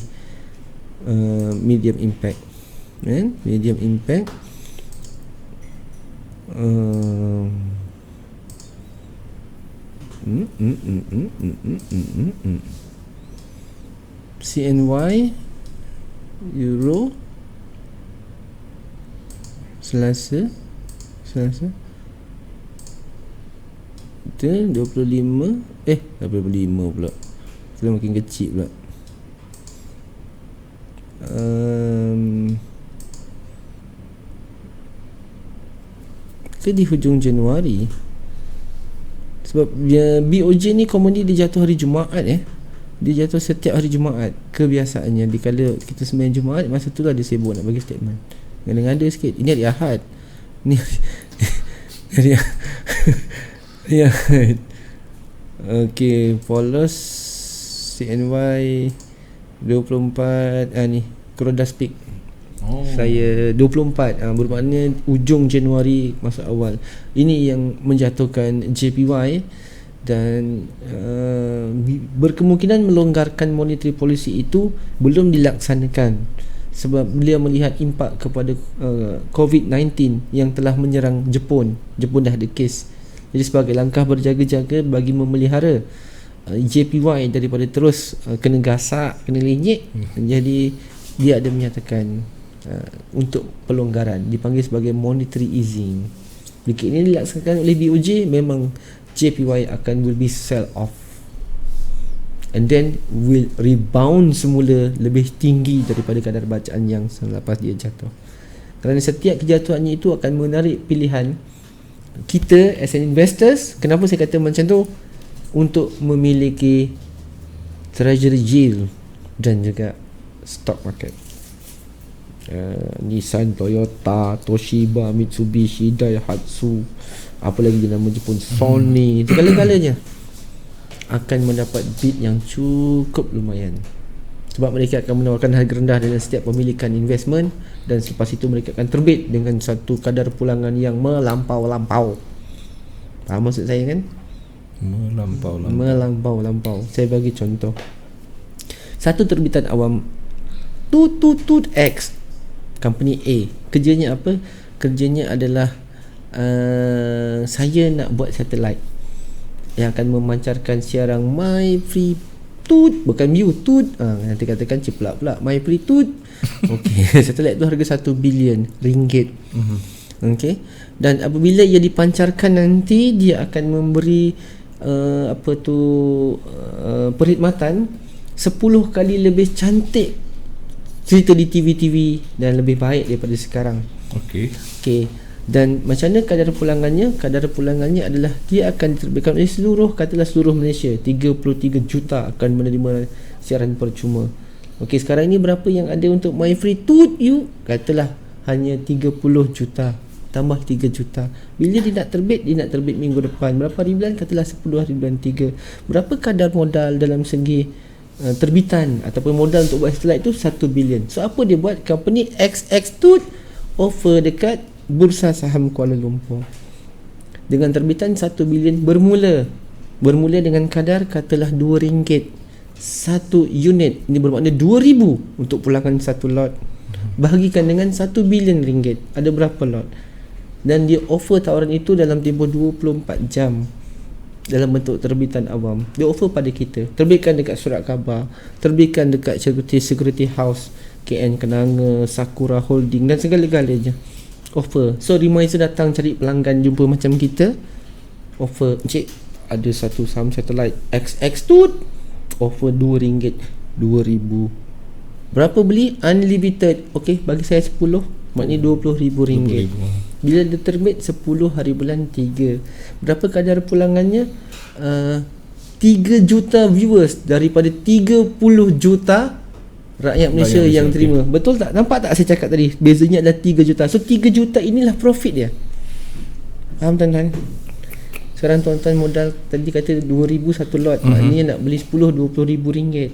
Speaker 2: medium impact. Medium impact. CNY Euro Selasa itu 25 pula. Sudah makin kecil pula. Kita di hujung Januari. Sebab BOJ ni komodi dia jatuh hari Jumaat Dia jatuh setiap hari Jumaat. Kebiasaannya dikala kita sembahyang Jumaat, masa tu lah dia sibuk nak bagi statement. Ngada-ngada sikit. Ini hari Ahad. Ni hari Ahad. Okey, polos CNY 24 ni Krodas Peak. Saya 24 bermakna ujung Januari masa awal. Ini yang menjatuhkan JPY dan berkemungkinan melonggarkan monetary policy itu belum dilaksanakan sebab beliau melihat impak kepada COVID-19 yang telah menyerang Jepun dah ada kes. Jadi sebagai langkah berjaga-jaga bagi memelihara JPY daripada terus kena gasak, kena lenyek, jadi dia ada menyatakan untuk pelonggaran, dipanggil sebagai monetary easing. Jika ini dilaksanakan oleh BOJ, memang JPY will be sell off and then will rebound semula lebih tinggi daripada kadar bacaan yang selepas dia jatuh. Kerana setiap kejatuhannya itu akan menarik pilihan kita as an investors. Kenapa saya kata macam tu? Untuk memiliki treasury yield dan juga stock market. Nissan, Toyota, Toshiba, Mitsubishi, Daihatsu, apa lagi dia nama Jepun, Sony, segala-galanya akan mendapat bid yang cukup lumayan sebab mereka akan menawarkan harga rendah dalam setiap pemilikan investment dan selepas itu mereka akan terbit dengan satu kadar pulangan yang melampau-lampau. Faham maksud saya kan? Melampau-lampau. Saya bagi contoh. Satu terbitan awam Tut X, company A. Kerjanya apa? Kerjanya adalah saya nak buat satelit yang akan memancarkan siaran My Free Tut, bukan Tut. Nanti katakan ciplak pula My Free Tut. Okey, satelit tu harga 1 bilion ringgit. Okey. Dan apabila ia dipancarkan nanti dia akan memberi perkhidmatan 10 kali lebih cantik cerita di TV-TV dan lebih baik daripada sekarang. Okey. Dan macam mana kadar pulangannya? Kadar pulangannya adalah dia akan diterbitkan oleh seluruh Malaysia. 33 juta akan menerima siaran percuma. Okey, sekarang ini berapa yang ada untuk My Free Tut you? Katalah hanya 30 juta. Tambah 3 juta. Bila dia nak terbit minggu depan. Berapa hari bulan? Katalah 10 hari bulan 3. Berapa kadar modal dalam segi terbitan ataupun modal untuk buat satelit itu? 1 bilion. So apa dia buat? Company XX Tut offer dekat Bursa Saham Kuala Lumpur dengan terbitan 1 bilion bermula dengan kadar katalah RM2 satu unit. Ini bermakna 2,000 untuk pulangan satu lot. Bahagikan dengan 1 bilion ringgit, ada berapa lot? Dan dia offer tawaran itu dalam tempoh 24 jam dalam bentuk terbitan awam. Dia offer pada kita. Terbitkan dekat surat khabar, terbitkan dekat Security House KN Kenanga, Sakura Holding dan segala-galanya. Offer. So reminder datang cari pelanggan jumpa macam kita. Offer, encik ada satu saham satelit XX Tut, offer RM2, 2,000. Berapa beli? Unlimited. Okey, bagi saya 10, maknanya RM20,000. Bila dia terbit 10 hari bulan 3. Berapa kadar pulangannya? 3 juta viewers daripada 30 juta rakyat Malaysia yang terima. Betul tak? Nampak tak saya cakap tadi? Bezanya adalah 3 juta. So 3 juta inilah profit dia. Faham tuan-tuan? Sekarang tuan-tuan modal tadi kata 2,000 satu lot. Maknanya nak beli 10, RM20,000.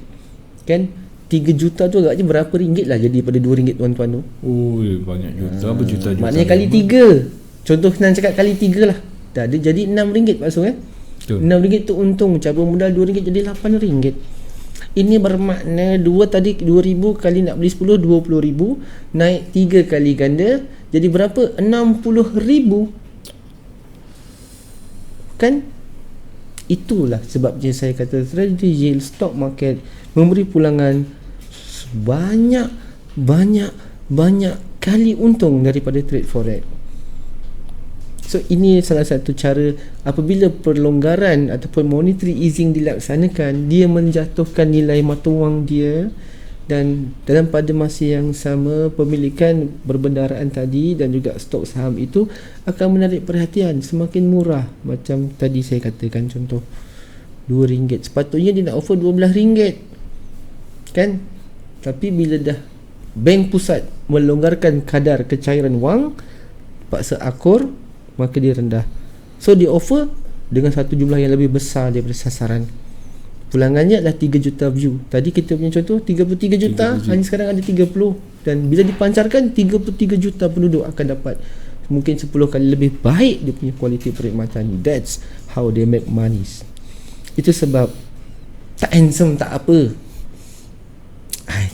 Speaker 2: Kan? 3 juta tu agaknya berapa ringgit lah jadi pada 2 ringgit tuan-tuan tu.
Speaker 1: Banyak juta, berjuta-juta.
Speaker 2: Maknanya kali 3. Contoh senang cakap kali 3 lah. Dah dia jadi 6 ringgit Pak Su kan. RM6 tu untung, cabar modal RM2 jadi RM8. Ini bermakna 2 tadi 2,000 kali nak beli 10 20,000, naik 3 kali ganda jadi berapa? 60,000. Kan? Itulah sebabnya saya kata strategy yield stock market memberi pulangan banyak kali untung daripada trade forex. So ini salah satu cara apabila perlonggaran ataupun monetary easing dilaksanakan, dia menjatuhkan nilai mata wang dia, dan dalam pada masa yang sama pemilikan berbendaraan tadi dan juga stok saham itu akan menarik perhatian, semakin murah. Macam tadi saya katakan contoh RM2, sepatutnya dia nak offer RM12 kan, tapi bila dah bank pusat melonggarkan kadar kecairan wang, paksa akur, maka dia rendah. So dia offer dengan satu jumlah yang lebih besar daripada sasaran. Pulangannya adalah 3 juta view. Tadi kita punya contoh 33 juta, hanya sekarang ada 30. Dan bila dipancarkan 33 juta penduduk akan dapat mungkin 10 kali lebih baik dia punya kualiti perkhidmatan. That's how they make money. Itu sebab tak handsome tak apa.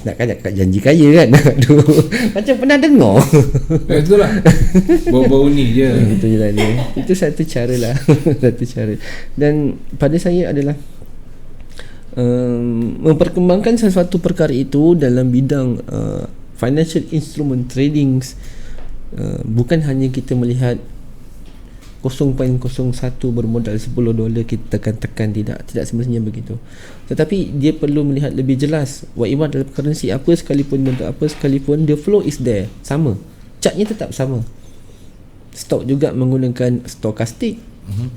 Speaker 2: Nak kat janji kaya kan. Aduh, macam pernah dengar.
Speaker 1: Itulah. Bau-bau ni je.
Speaker 2: Itu je tadi. Itu satu cara lah. Satu cara. Dan pada saya adalah memperkembangkan sesuatu perkara itu dalam bidang financial instrument trading. Bukan hanya kita melihat 0.01 bermodal $10 kita tekan-tekan, tidak semestinya begitu. Tetapi dia perlu melihat lebih jelas whatever dalam currency apa sekalipun, bentuk apa sekalipun, the flow is there, sama, chartnya tetap sama. Stok juga menggunakan stokastik,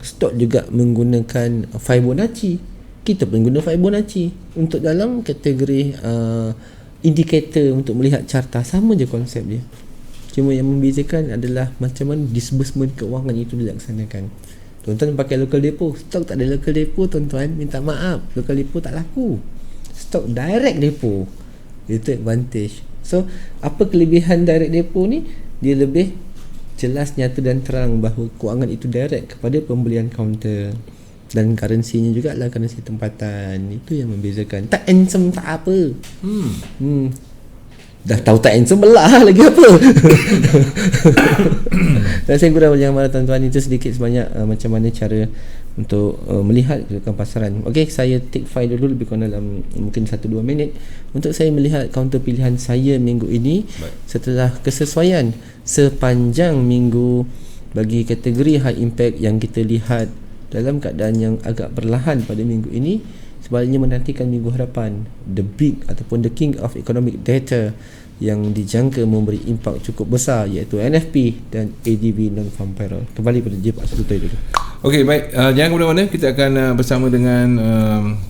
Speaker 2: stok juga menggunakan Fibonacci. Kita pun guna Fibonacci untuk dalam kategori indikator untuk melihat carta, sama je konsep dia. Cuma yang membezakan adalah macam mana disbursement keuangan itu dilaksanakan. Tuan-tuan pakai local depot, stok tak ada local depot tuan-tuan, minta maaf, local depot tak laku. Stok direct depot, itu advantage. So apa kelebihan direct depot ni? Dia lebih jelas, nyata dan terang bahawa keuangan itu direct kepada pembelian counter, dan currency-nya juga adalah currency tempatan. Itu yang membezakan. Tak handsome tak apa. Dah tahu tak handsome belah lagi apa. Dan saya gurau yang marah tuan-tuan, itu sedikit sebanyak macam mana cara untuk melihat kedudukan pasaran. Okey, saya take file dulu lebih kurang dalam mungkin 1-2 minit untuk saya melihat counter pilihan saya minggu ini. Setelah kesesuaian sepanjang minggu bagi kategori high impact yang kita lihat dalam keadaan yang agak perlahan pada minggu ini, sebaliknya menantikan minggu hadapan, the big ataupun the king of economic data yang dijangka memberi impak cukup besar, iaitu NFP dan ADB non-farm payroll. Kembali pada Pak Sutoy dulu.
Speaker 1: Okey, baik, jangan ke mana-mana. Kita akan bersama dengan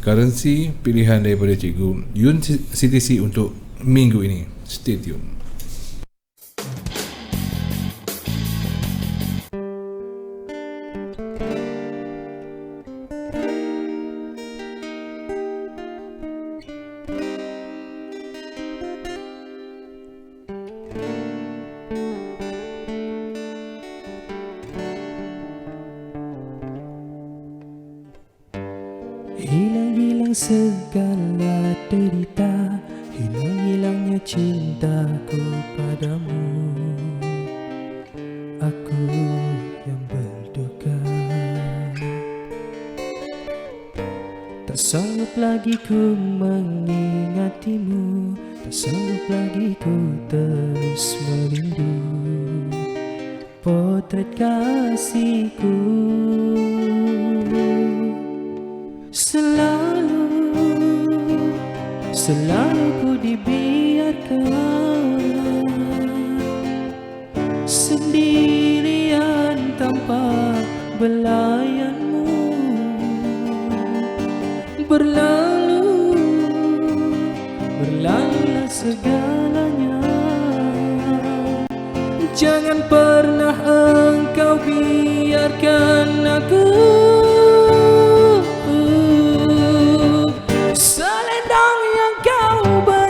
Speaker 1: currency pilihan daripada Cikgu Yun CTC untuk minggu ini. Stay tune.
Speaker 3: Hilang-hilang segala derita, hilang-hilangnya cintaku padamu. Aku yang berduka, tak sanggup lagi ku mengingatimu, tak sanggup lagi ku terus merindu potret kasihku. Selalu ku dibiarkan sendirian tanpa belayanmu. Berlalulah segalanya. Jangan pernah engkau biarkan aku selendang yang kau beri.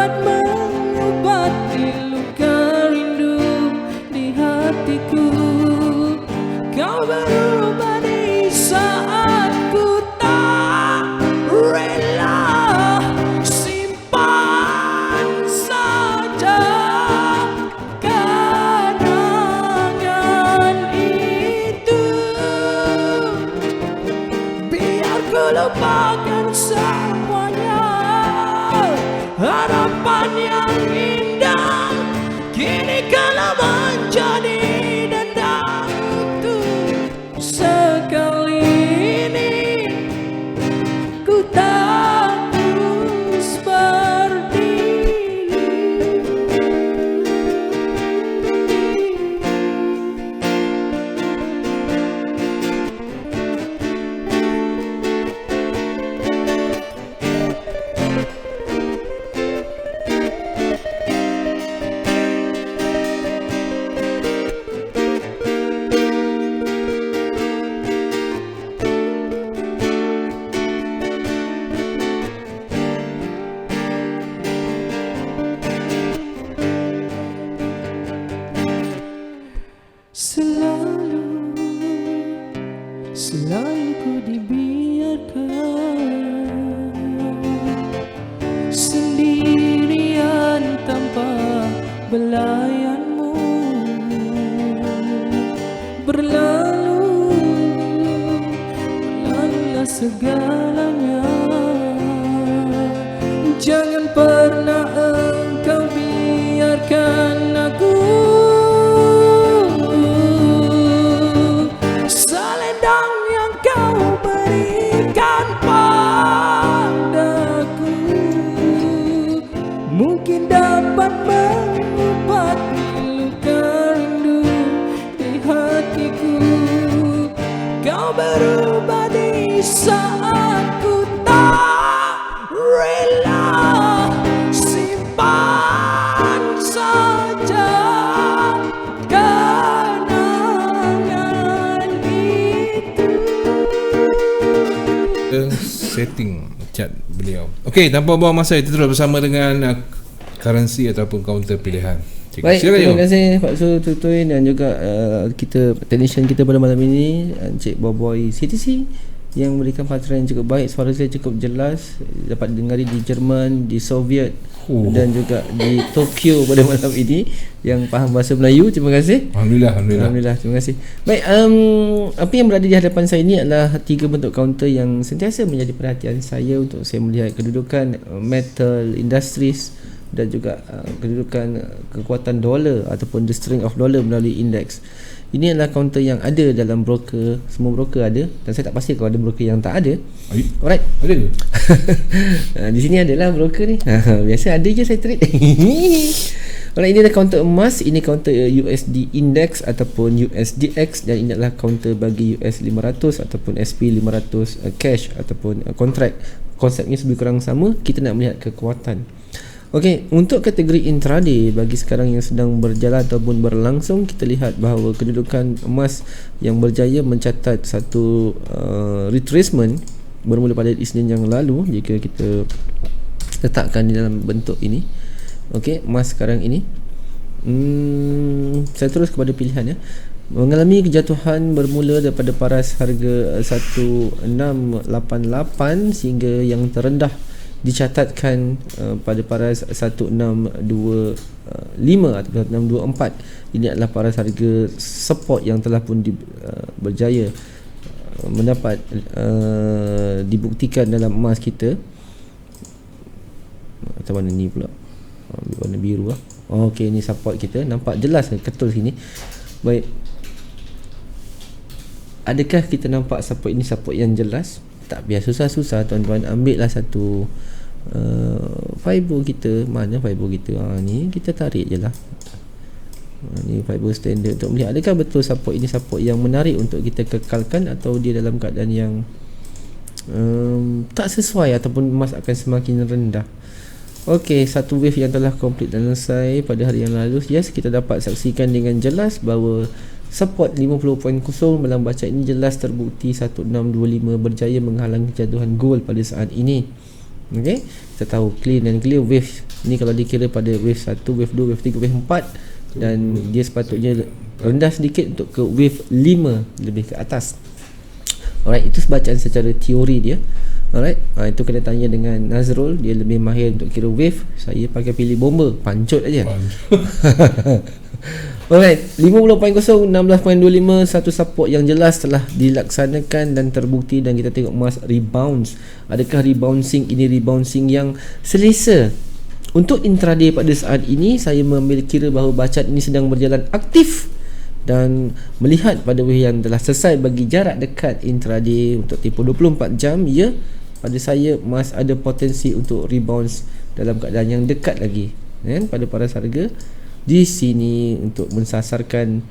Speaker 3: dapat mengobati luka rindu di hatiku. Kau berubah di saat ku tak rela. Simpan saja kenangan itu, biar ku lupakan semuanya. Harapan yang indah kini kala menjadi dendam untuk sekali ini ku tak terus berdiri. Selalu ku dibiarkan sendirian tanpa belayanmu. Berlalulah segalanya. Jangan pernah engkau biarkan aku selendang yang kau berikan padaku mungkin dapat mengobati luka rindu di hatiku. Kau berubah di saat ku tak rela. Simpan saja kenangan itu.
Speaker 1: Setting chat beliau. Okey, tanpa buang masa, kita terus bersama dengan currency ataupun counter pilihan.
Speaker 2: Baik, terima kasih Pak Su Tutui dan juga kita technician kita pada malam ini, Encik Boboy CTC yang memberikan pasaran yang cukup baik. Suara saya cukup jelas, dapat dengari di Jerman, di Soviet dan juga di Tokyo pada malam ini yang faham bahasa Melayu. Terima kasih. Alhamdulillah, terima kasih. Baik, apa yang berada di hadapan saya ini adalah 3 bentuk counter yang sentiasa menjadi perhatian saya untuk saya melihat kedudukan metal industries dan juga kedudukan kekuatan dolar ataupun the strength of dollar melalui indeks. Ini adalah counter yang ada dalam broker. Semua broker ada, dan saya tak pasti kalau ada broker yang tak ada. Alright,
Speaker 1: ada ke?
Speaker 2: Di sini adalah broker ni. Biasa ada je saya trade. Alright, ini adalah counter emas. Ini counter USD index ataupun USDX, dan ini adalah counter bagi US 500 ataupun SP 500 cash ataupun contract. Konsepnya lebih kurang sama. Kita nak melihat kekuatan. Okey, untuk kategori intraday bagi sekarang yang sedang berjalan ataupun berlangsung, kita lihat bahawa kedudukan emas yang berjaya mencatat satu retracement bermula pada Isnin yang lalu. Jika kita letakkan di dalam bentuk ini, okey, emas sekarang ini, saya terus kepada pilihan ya, mengalami kejatuhan bermula daripada paras harga 1688 sehingga yang terendah dicatatkan pada paras 1625 atau 1624. Ini adalah paras harga support yang telah pun berjaya mendapat dibuktikan dalam emas kita. Atau mana ni pula, warna biru lah. Okey, ini support kita, nampak jelas ketul sini. Baik, adakah kita nampak support ini support yang jelas? Tak biar susah-susah tuan-tuan, ambil lah satu fiber kita. Mana fiber kita? Ni kita tarik je lah. Ni fiber standard untuk melihat adakah betul support ini support yang menarik untuk kita kekalkan atau dia dalam keadaan yang tak sesuai ataupun emas akan semakin rendah. Okey, satu wave yang telah complete dan selesai pada hari yang lalu. Yes, kita dapat saksikan dengan jelas bahawa support 50.0 dalam bacaan ini jelas terbukti 1625 berjaya menghalang kejatuhan gold pada saat ini. Okey, kita tahu clean dan clear wave ni kalau dikira pada wave 1, wave 2, wave 3, wave 4 dan dia sepatutnya rendah sedikit untuk ke wave 5 lebih ke atas. Alright, itu bacaan secara teori dia. Alright, itu kena tanya dengan Nazrul, dia lebih mahir untuk kira wave. Saya pakai pilih bomber, pancut aja. Alright, 50.0, 16.25, satu support yang jelas telah dilaksanakan dan terbukti dan kita tengok emas rebounds. Adakah rebouncing ini rebouncing yang selesa? Untuk intraday pada saat ini saya mengambil kira bahawa bacaan ini sedang berjalan aktif dan melihat pada wave yang telah selesai bagi jarak dekat intraday untuk tempoh 24 jam, ya, pada saya emas ada potensi untuk rebounds dalam keadaan yang dekat lagi, kan, pada paras harga di sini untuk mensasarkan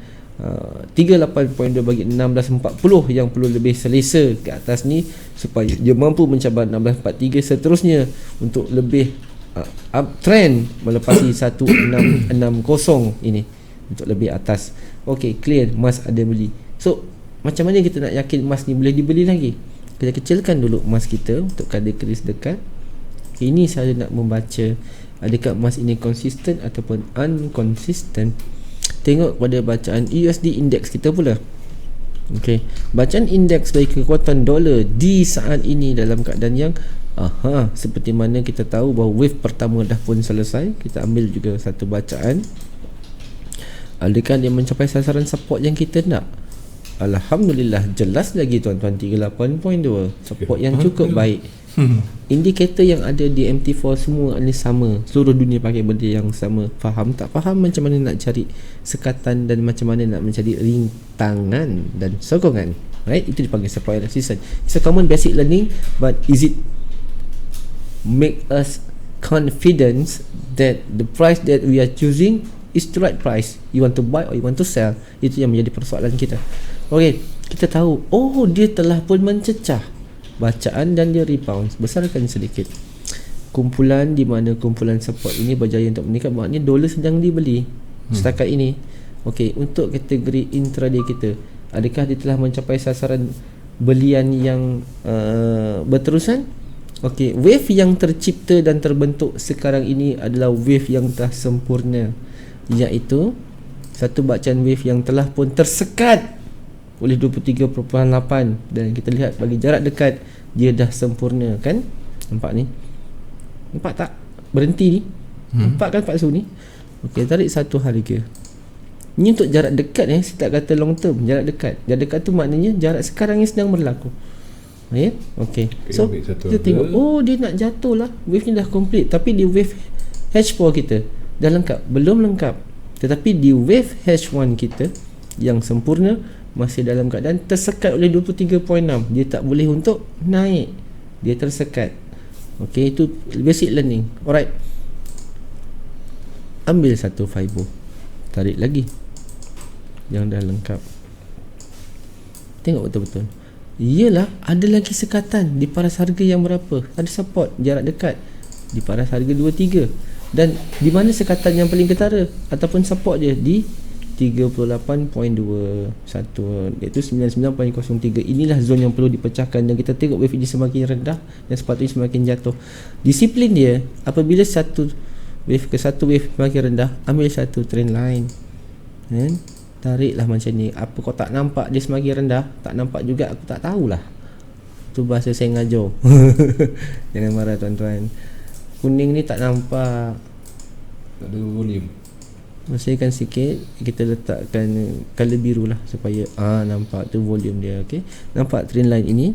Speaker 2: 38.2 bagi 16.40 yang perlu lebih selesa ke atas ni supaya dia mampu mencabar 16.43 seterusnya untuk lebih uptrend melepasi 1660 ini untuk lebih atas. Okey, clear, emas ada beli. So macam mana kita nak yakin emas ni boleh dibeli lagi? Kita kecilkan dulu emas kita untuk kadar keris dekat. Ini saya nak membaca adakah emas ini konsisten ataupun unconsistent. Tengok pada bacaan USD index kita pula. Okey, bacaan indeks bagi kekuatan dolar di saat ini dalam keadaan yang seperti mana kita tahu bahawa wave pertama dah pun selesai. Kita ambil juga satu bacaan. Adakah dia mencapai sasaran support yang kita nak? Alhamdulillah, jelas lagi tuan-tuan, 38.2 support yang cukup baik. Indikator yang ada di MT4 semua ini sama. Seluruh dunia pakai benda yang sama. Faham tak faham macam mana nak cari sekatan dan macam mana nak mencari rintangan dan sokongan, right? Itu dipanggil supply and resistance. It's a common basic learning, but is it make us confidence that the price that we are choosing is the right price? You want to buy or you want to sell? Itu yang menjadi persoalan kita. Okey, kita tahu, oh, dia telah pun mencecah bacaan dan dia rebound, besarkan sedikit kumpulan di mana kumpulan support ini berjaya untuk meningkat, maknanya dolar sedang dibeli setakat ini. Okey, untuk kategori intraday kita, adakah dia telah mencapai sasaran belian yang berterusan? Okey, wave yang tercipta dan terbentuk sekarang ini adalah wave yang telah sempurna, iaitu satu bacaan wave yang telah pun tersekat oleh 23.8 dan kita lihat bagi jarak dekat dia dah sempurna, kan? Nampak ni? Nampak tak? Berhenti ni. Nampak kan Pak Su ni? Okey, tarik satu harga. Ni untuk jarak dekat, saya tak kata long term, jarak dekat. Jarak dekat tu maknanya jarak sekarang yang sedang berlaku. Ya? Okey. So kita tengok, oh, dia nak jatuh lah. Wave ni dah complete, tapi di wave H4 kita dah lengkap. Belum lengkap. Tetapi di wave H1 kita yang sempurna masih dalam keadaan tersekat oleh 23.6. Dia tak boleh untuk naik, dia tersekat. Okey, itu basic learning. Alright, ambil satu fiber, tarik lagi yang dah lengkap. Tengok betul-betul, iyalah ada lagi sekatan di paras harga yang berapa, ada support jarak dekat di paras harga 23. Dan di mana sekatan yang paling ketara ataupun support dia? Di 38.21, iaitu 99.03. Inilah zon yang perlu dipecahkan dan kita tengok wave ini semakin rendah dan sepatutnya semakin jatuh. Disiplin dia, apabila satu wave ke satu wave semakin rendah, ambil satu trend line, kan? Tariklah macam ni. Apa kau tak nampak dia semakin rendah? Tak nampak juga, aku tak tahulah. Tu bahasa saya ngajar. Jangan marah tuan-tuan. Kuning ni tak nampak,
Speaker 1: tak ada volume.
Speaker 2: Masihkan sikit, kita letakkan color biru lah supaya nampak tu volume dia. Okey, nampak trend line ini?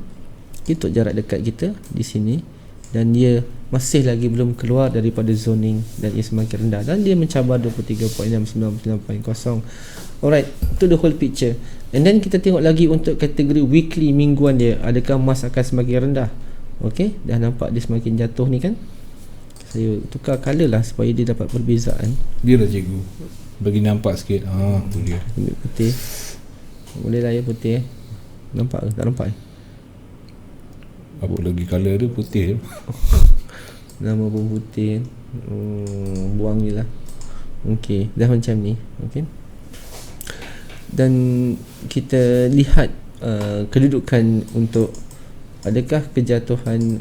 Speaker 2: Kita jarak dekat kita di sini dan dia masih lagi belum keluar daripada zoning dan ia semakin rendah dan dia mencabar 23.699.0. Alright, itu the whole picture. And then kita tengok lagi untuk kategori weekly, mingguan dia, adakah emas akan semakin rendah? Okey, dah nampak dia semakin jatuh ni kan? Saya tukar colour lah supaya dia dapat perbezaan.
Speaker 1: Dia lah cikgu, bagi nampak sikit. Tu dia.
Speaker 2: Ambil putih. Boleh lah ya putih. Nampak ke? Tak nampak
Speaker 1: apa lagi colour dia putih je.
Speaker 2: Nama pun putih. Buang je lah. Okey, dah macam ni. Okey. Dan kita lihat kedudukan untuk adakah kejatuhan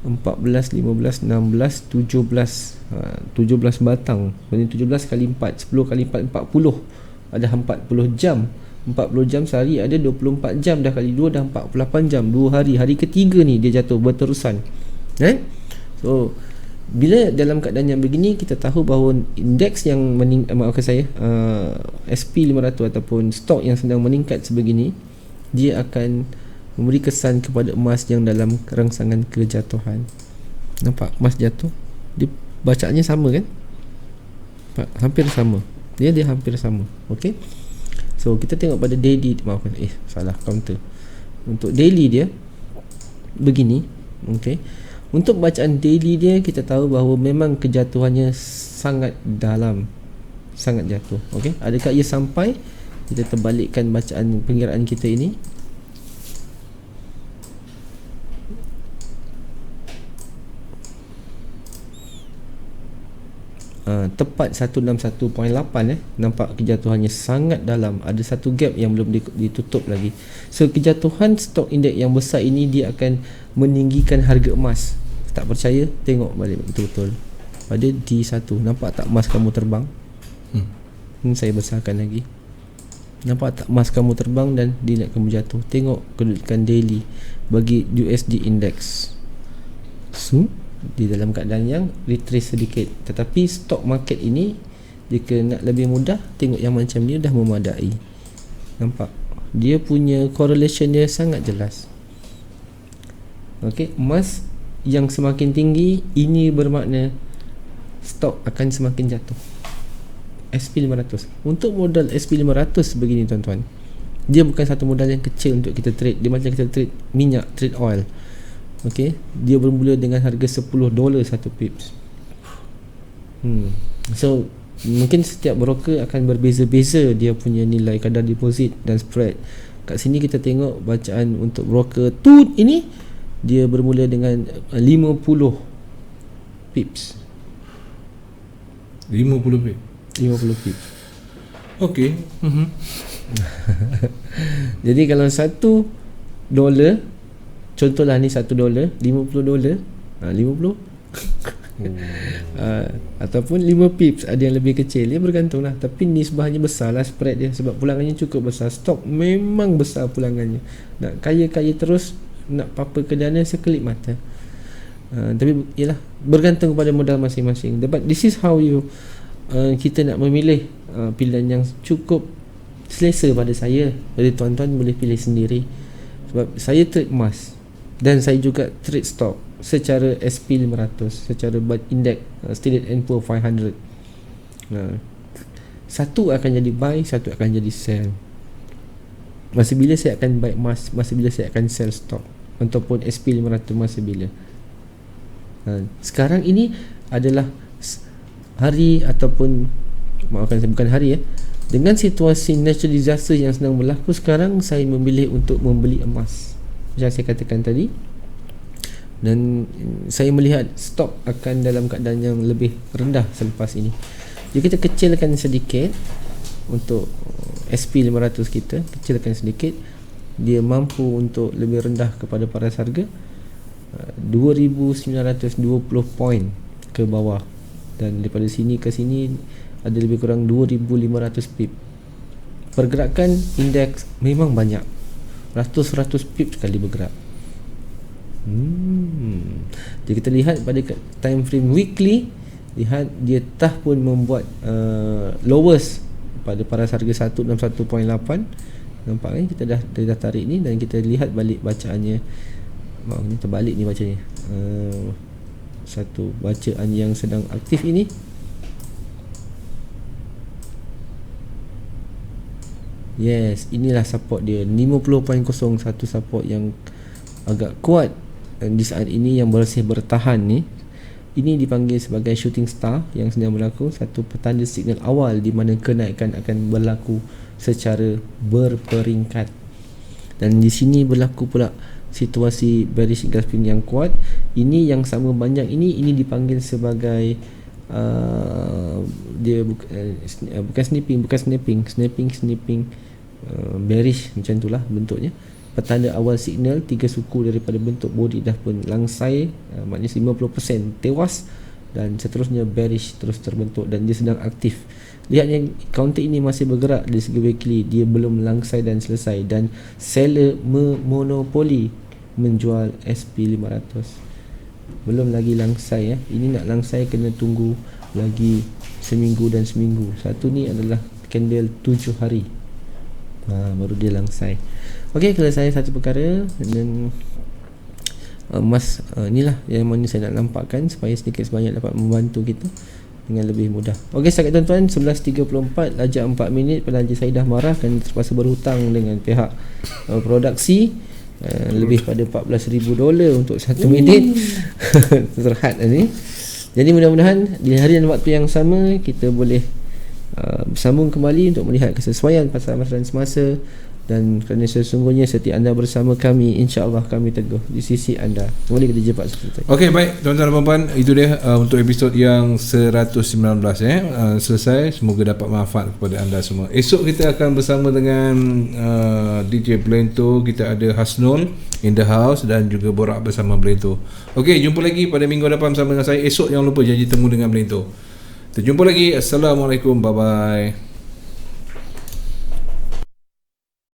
Speaker 2: 14, 15, 16, 17 17 batang. Maksudnya 17 kali 4, 10 kali 4, 40. Ada 40 jam. 40 jam sehari ada 24 jam. Dah kali 2 dah 48 jam. 2 hari. Hari ketiga ni dia jatuh berterusan. So bila dalam keadaan yang begini, kita tahu bahawa indeks yang SP500 ataupun stok yang sedang meningkat sebegini, dia akan memberi kesan kepada emas yang dalam rangsangan kejatuhan. Nampak emas jatuh, dia bacaannya sama kan? Hampir sama. Dia hampir sama. Okey. So kita tengok pada daily, salah counter. Untuk daily dia begini. Okey. Untuk bacaan daily dia, kita tahu bahawa memang kejatuhannya sangat dalam, sangat jatuh. Okey. Adakah ia sampai? Kita terbalikkan bacaan pengiraan kita ini. Tepat 161.8. Nampak kejatuhannya sangat dalam. Ada satu gap yang belum ditutup lagi. So kejatuhan stok indeks yang besar ini, dia akan meninggikan harga emas. Tak percaya, tengok balik betul-betul pada D1. Nampak tak emas kamu terbang? Saya besarkan lagi. Nampak tak emas kamu terbang dan dia nak kamu jatuh? Tengok kedudukan daily bagi USD index. So di dalam keadaan yang retrace sedikit. Tetapi stock market ini, jika nak lebih mudah, tengok yang macam ni dah memadai. Nampak? Dia punya correlation dia sangat jelas. Okey, emas yang semakin tinggi, ini bermakna stok akan semakin jatuh. SP500. Untuk modal SP500 begini tuan-tuan, dia bukan satu modal yang kecil untuk kita trade. Dia macam kita trade minyak, trade oil. Okey, dia bermula dengan harga $10 satu pips. So mungkin setiap broker akan berbeza-beza dia punya nilai kadar deposit dan spread. Kat sini kita tengok bacaan untuk broker tu ini, dia bermula dengan 50 pips.
Speaker 1: 50 pips.
Speaker 2: 50 pips.
Speaker 1: Okey.
Speaker 2: Jadi kalau $1, contohlah ni $1, $50, 50 Ataupun 5 pips, ada yang lebih kecil, dia bergantung lah. Tapi nisbahnya besar lah spread dia, sebab pulangannya cukup besar. Stok memang besar pulangannya. Nak kaya-kaya terus, nak apa ke dana sekelip mata. Tapi ialah bergantung kepada modal masing-masing. But this is how you kita nak memilih pilihan yang cukup selesa pada saya. Jadi tuan-tuan boleh pilih sendiri. Sebab saya trade emas dan saya juga trade stock secara SP500, secara index Standard & Poor's 500. Satu akan jadi buy, satu akan jadi sell. Masa bila saya akan buy emas, masa bila saya akan sell stock, ataupun SP500 masa bila. Sekarang ini adalah hari, ataupun maafkan saya, bukan hari dengan situasi natural disaster yang sedang berlaku sekarang, saya memilih untuk membeli emas macam saya katakan tadi. Dan saya melihat stok akan dalam keadaan yang lebih rendah selepas ini. Jadi kita kecilkan sedikit untuk SP500 kita, kecilkan sedikit, dia mampu untuk lebih rendah kepada paras harga 2,920 poin ke bawah, dan daripada sini ke sini ada lebih kurang 2,500 pip. Pergerakan indeks memang banyak, ratus pip sekali bergerak. Jadi kita lihat pada time frame weekly, lihat dia pun membuat lowest pada paras harga 161.8. Nampak kan, kita dah tarik ni, dan kita lihat balik bacaannya. Ni terbalik ni bacanya. Satu bacaan yang sedang aktif ini, yes, inilah support dia, 50.01, support yang agak kuat. Dan di saat ini yang masih bertahan ni, ini dipanggil sebagai shooting star yang sedang berlaku, satu petanda signal awal di mana kenaikan akan berlaku secara berperingkat. Dan di sini berlaku pula situasi bearish grasping yang kuat. Ini yang sama banyak ini dipanggil sebagai dia bukan snapping, bearish, macam itulah bentuknya. Petanda awal signal, 3 suku daripada bentuk body dah pun langsai, maknanya 50% tewas, dan seterusnya bearish terus terbentuk dan dia sedang aktif. Lihat yang counter ini masih bergerak dari segi weekly, dia belum langsai dan selesai, dan seller memonopoli menjual SP500, belum lagi langsai Ini nak langsai kena tunggu lagi seminggu dan seminggu. Satu ni adalah candle 7 hari, baru dia langsai. Okey, kalau saya satu perkara, dan emas inilah yang mana saya nak nampakkan supaya sedikit sebanyak dapat membantu kita dengan lebih mudah. Okey, setakat tuan-tuan 11.34, lajak 4 minit. Pelanjir saya dah marah kerana terpaksa berhutang dengan pihak produksi, lebih pada $14,000 untuk 1 minit. Terhad ni. Jadi mudah-mudahan di hari dan waktu yang sama kita boleh bersambung kembali untuk melihat kesesuaian pasaran semasa. Dan kerana sesungguhnya setiap anda bersama kami, insya-Allah kami teguh di sisi anda. Boleh kita jumpa sebentar.
Speaker 1: Okey, baik tuan-tuan dan puan-puan, itu dia untuk episod yang 119 selesai. Semoga dapat manfaat kepada anda semua. Esok kita akan bersama dengan DJ Blento, kita ada Hasnul in the house dan juga borak bersama Blento. Okey, jumpa lagi pada minggu depan bersama dengan saya. Esok jangan lupa janji temu dengan Blento. Kita jumpa lagi. Assalamualaikum, bye bye.